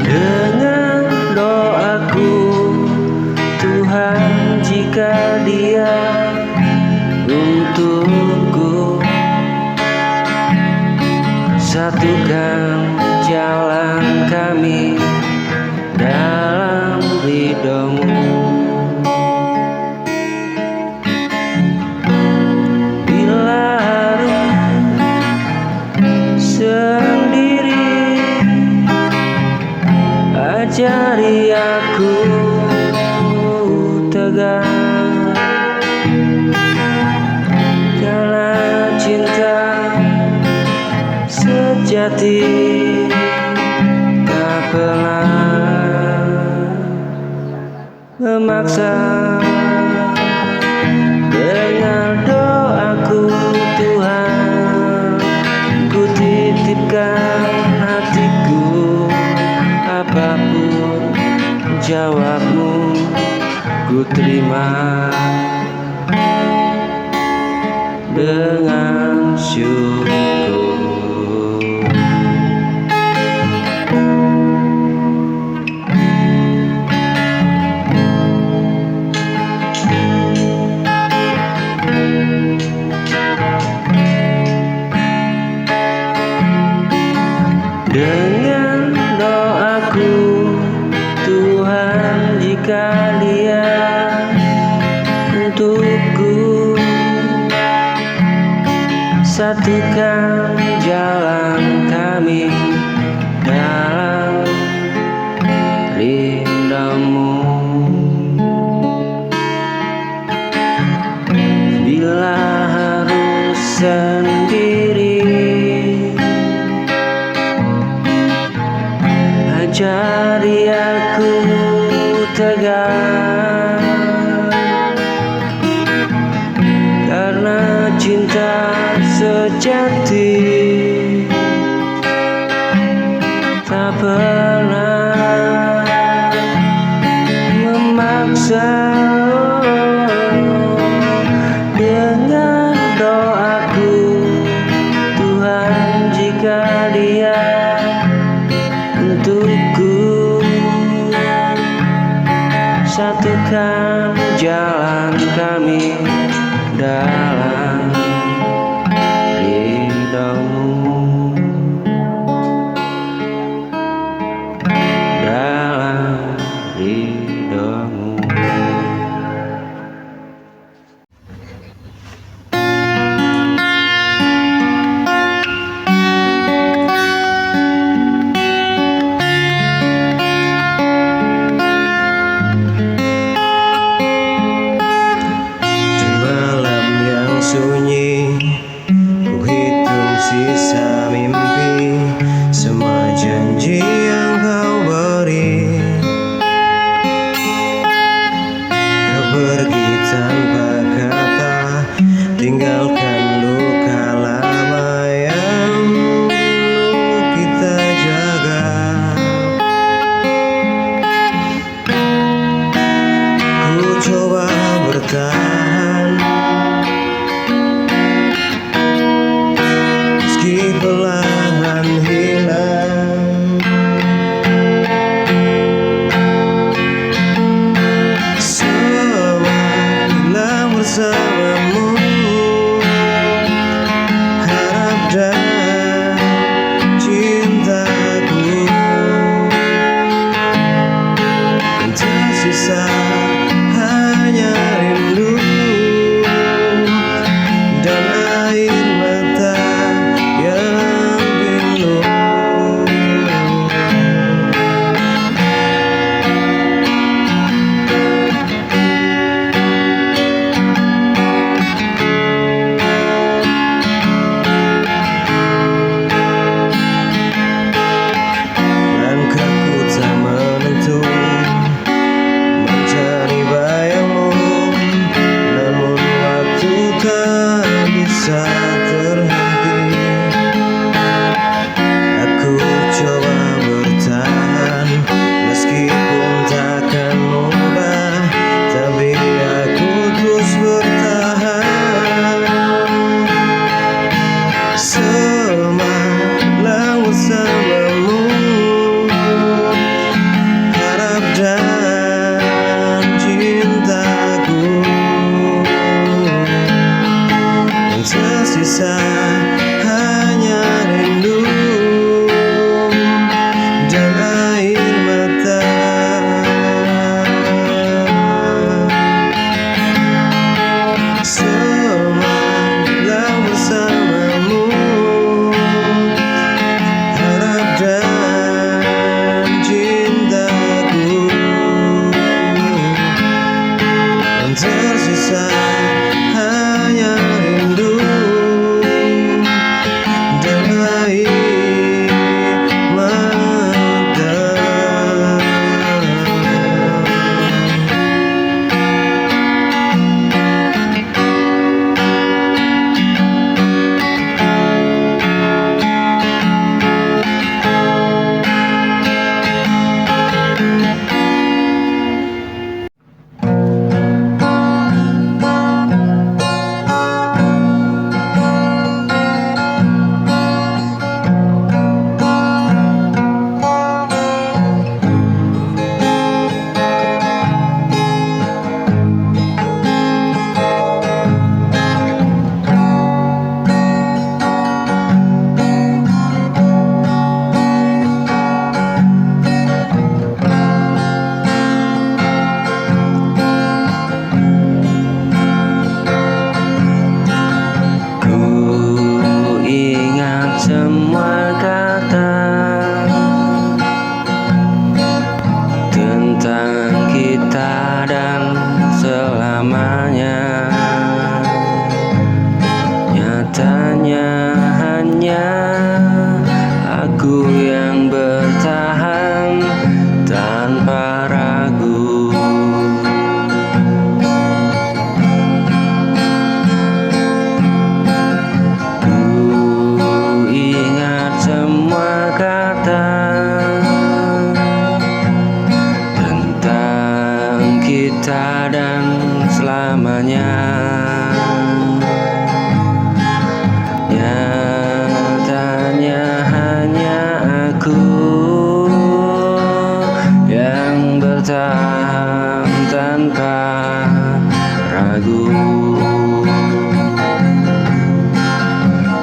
Dengan doaku, Tuhan, jika Dia untukku, satukan jalan kami dalam ridho-Mu. Bila harus sendiri, ajari aku tegar, karena cinta sejati tak pernah memaksa. Dengar doaku Tuhan, ku titipkan hatiku, apapun jawabmu ku terima dengan syukur. Dengan doaku, Tuhan, jika Dia untukku, satukan jalan kami dalam ridho-Mu. Bila harus sendiri, ajari aku tegar, karena cinta sejati tak pernah memaksa. Dengan doaku, Tuhan, jika Dia untukku, satukan jalan kami dalam ridho-Mu, dalam ridho-Mu. sunyi, ku hitung sisa mimpi, semua janji yang kau beri. Kau pergi tanpa kata, tinggalkan luka lama yang dulu kita jaga. Ku coba bertahan meski perlahan hilang. Semua hilang bersamamu, harap dan cintaku, yang tersisa hanya rindu dan air mata yang pilu. Langkahku tak menentu mencari bayangmu, namun waktu tak bisa terhenti. Aku coba bertahan meskipun takkan mudah, tapi aku terus bertahan. Semalam bersamamu, harap dan cintaku, yang tersisa hanya rindu dan air mata. Semalam bersamamu, harap dan cintaku, yang tersisa hanya rindu dan air mata. Ku ingat semua kata tentang kita dan selamanya. Nyatanya hanya aku yang bertahan tanpa ragu. Ku ingat semua kata tentang kita dan selamanya. Nyatanya hanya aku yang bertahan tanpa ragu.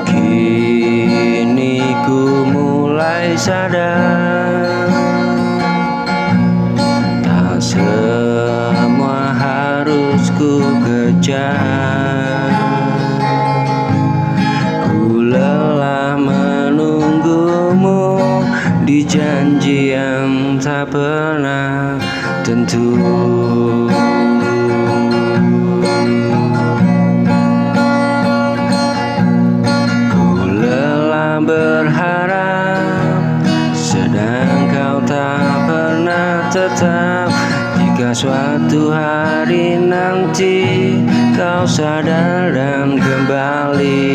Kini ku mulai sadar, tak semua harus ku kejar. Ku lelah menunggumu di janji yang tak pernah tentu. kau sadar dan kembali.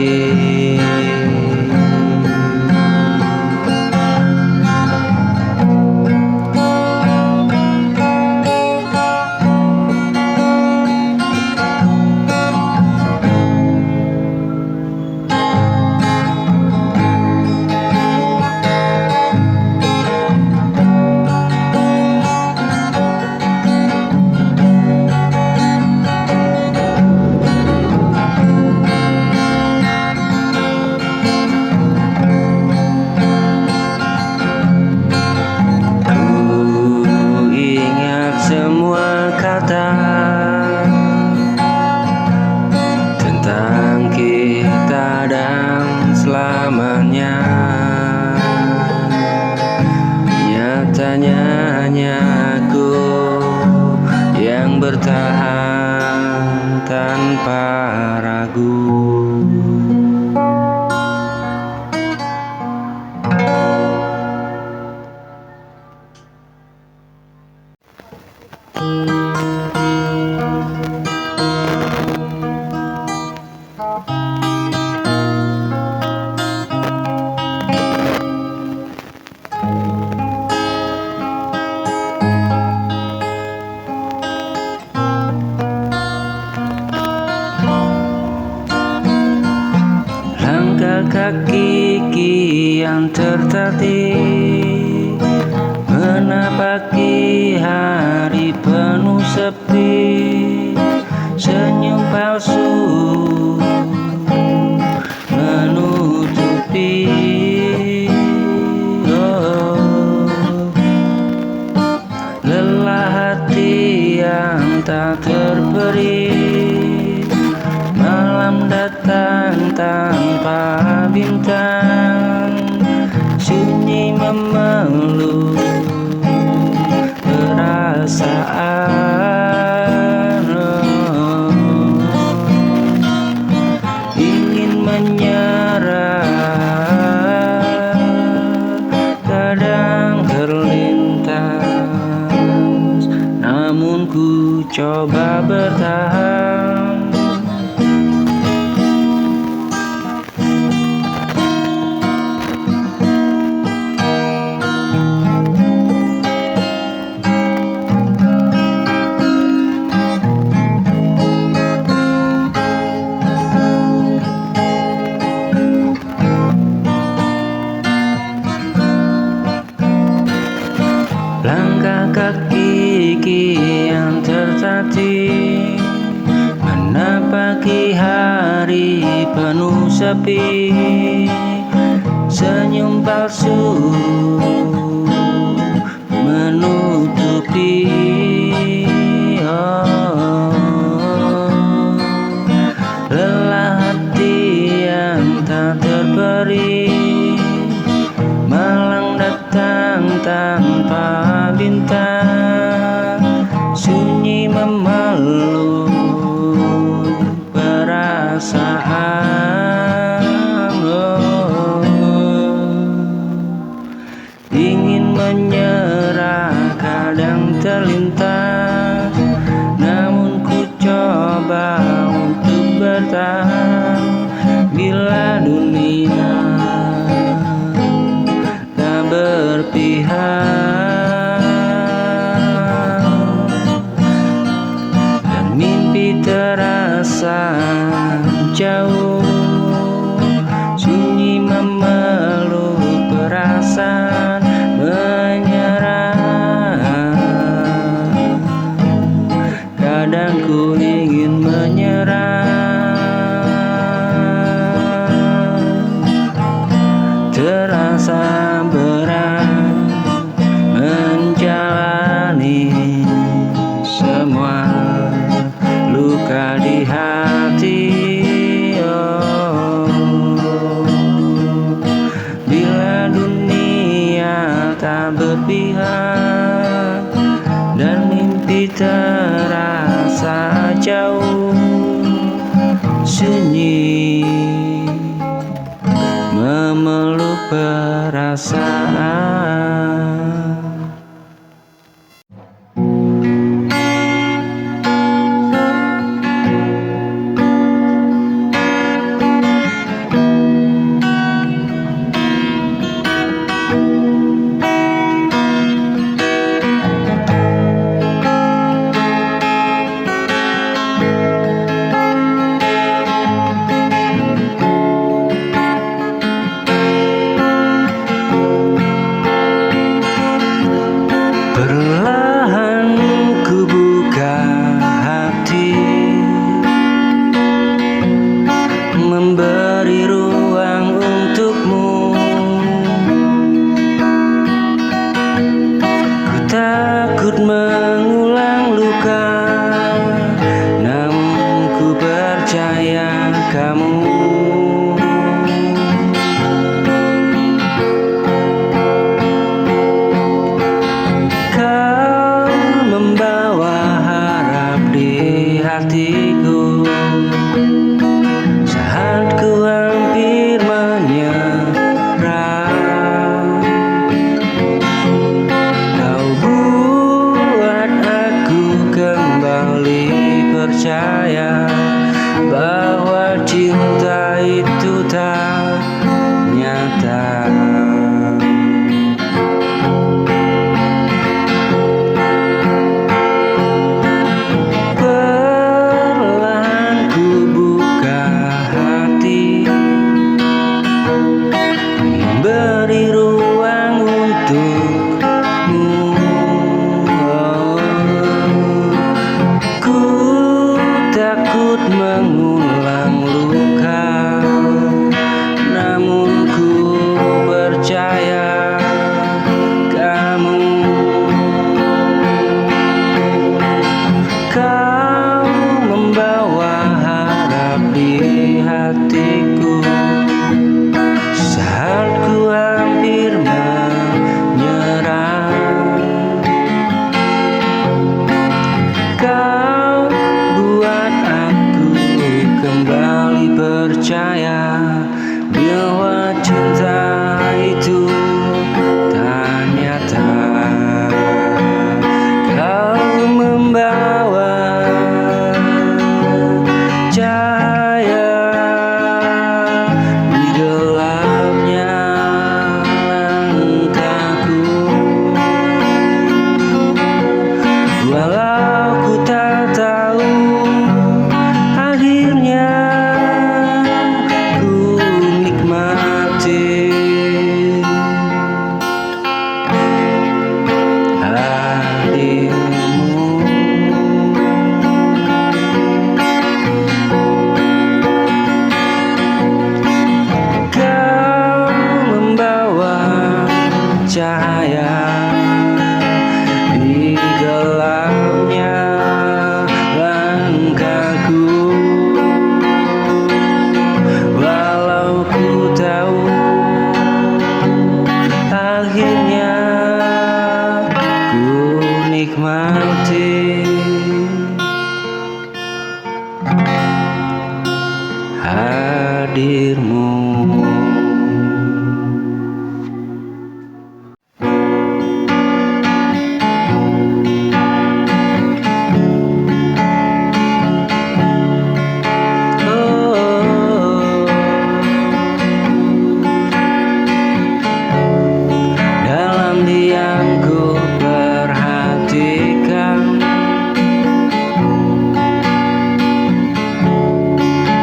Semua kata tentang kita dan selamanya, nyatanya hanya aku yang bertahan tanpa ragu. Langkah kaki kian tertatih menapaki hari penuh sepi, senyum palsu menutupi lelah hati yang tak terperi. Malam datang tanpa bintang, sunyi memeluk perasaan. Ingin menyerah, kadang terlintas, namun ku coba bertahan. Langkah kaki kian tertatih menapaki hari penuh sepi, senyum palsu menutupi lelah hati yang tak terperi. Malang datang tanpa bintang, sunyi memeluk perasaan. Ingin menyerah, kadang terlintas, namun ku coba untuk bertahan. Bila dunia tak berpihak dan mimpi terasa jauh, sunyi memeluk perasaan menyerah. Kadang ku ingin menyerah, terasa berat menjalani semua luka di hati. Bila dunia tak berpihak dan mimpi terasa jauh, sunyi memeluk perasaan. kamu. Kau membawa harap di hatiku saat ku hampir menyerah. Kau buat aku kembali percaya bahwa cinta itu tak nyata. Perlahan ku buka hati, beri ruang untukmu. Ku takut mengulang luka, namun ku percaya kamu. Kau membawa harap di hatiku saat ku hampir menyerah. Kau buat aku kembali percaya bahwa cinta itu tak nyata. Kau membawa cahaya di gelapnya langkahku. Walau ku tak tahu akhirnya ku nikmati hadirmu. Kau membawa cahaya di gelapnya langkahku. Walau ku tahu akhirnya ku nikmati hadirmu. Dalam diam ku perhatikan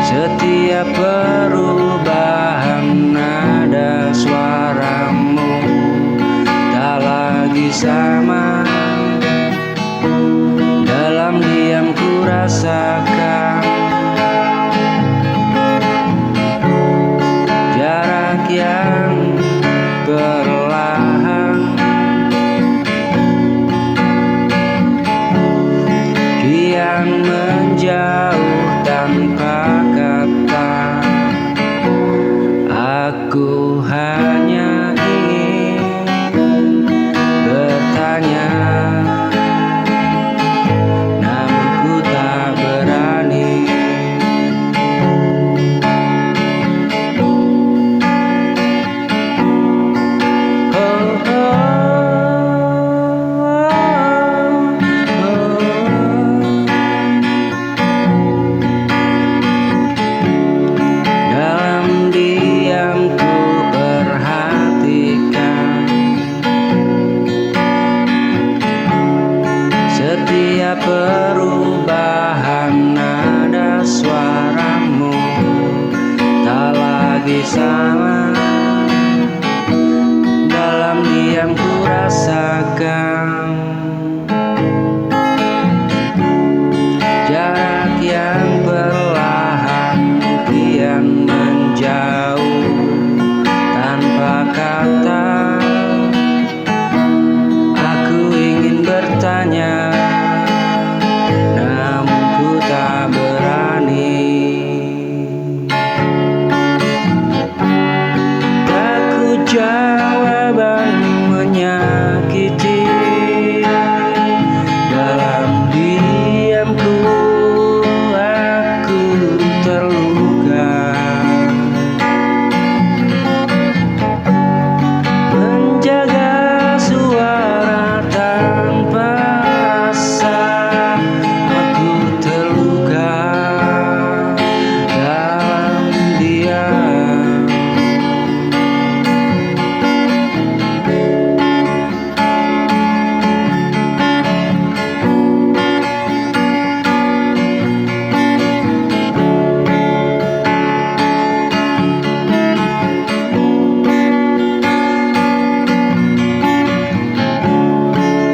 setiap perubahan nada suaramu tak lagi sama. Dalam diam ku rasakan jarak yang perlahan kian menjauh tanpa kata. Aku hanya ingin bertanya, namun ku tak berani. Dalam diam ku perhatikan setiap perubahan nada suaramu tak lagi sama. Dalam diam ku rasakan jarak yang perlahan kian menjauh tanpa kata. Aku ingin bertanya, namun ku tak berani. terluka, menjaga suara tanpa rasa. Aku terluka dalam diam.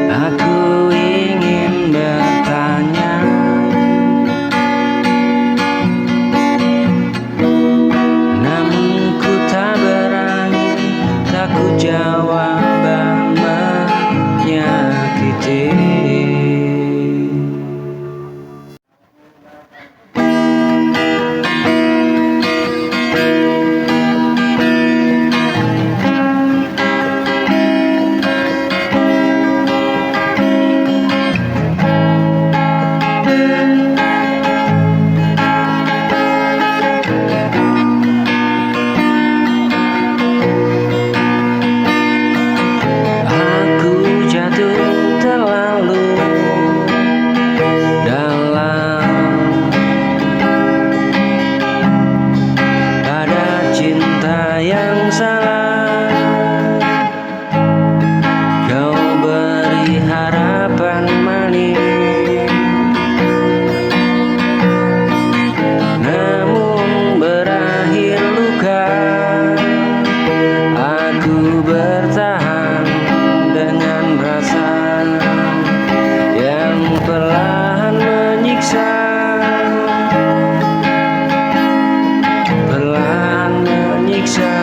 Aku ingin bertanya, namun ku tak berani, takut jawaban menyakiti. Aku jatuh terlalu dalam pada cinta yang salah. Kau beri harapan manis, namun berakhir luka. Aku bertahan dengan rasa yang perlahan menyiksa, perlahan menyiksa.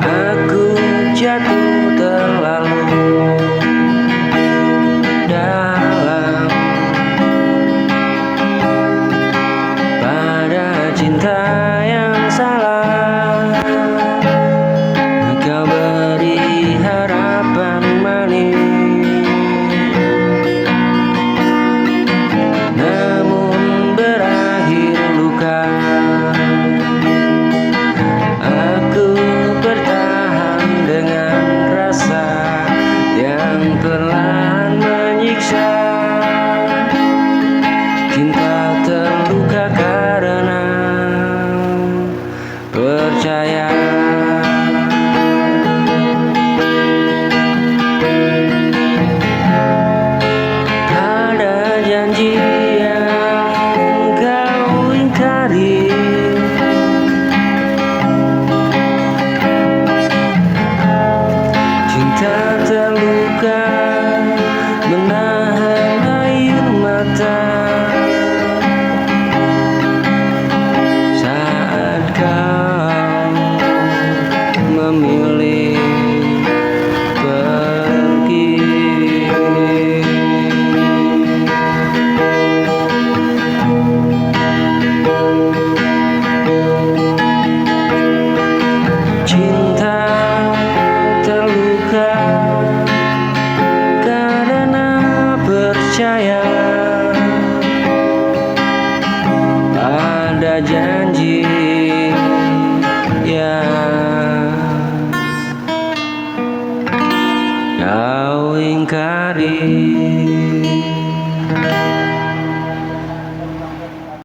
Aku jatuh terlalu dalam pada cinta yang salah. Kau beri harapan manis, namun berakhir luka. Aku bertahan dengan rasa yang perlahan menyiksa. Cinta terluka karena percaya. Ada janji yang kau ingkari, cinta terluka menahan air mata saat kau memilih pergi. Cinta terluka karena percaya.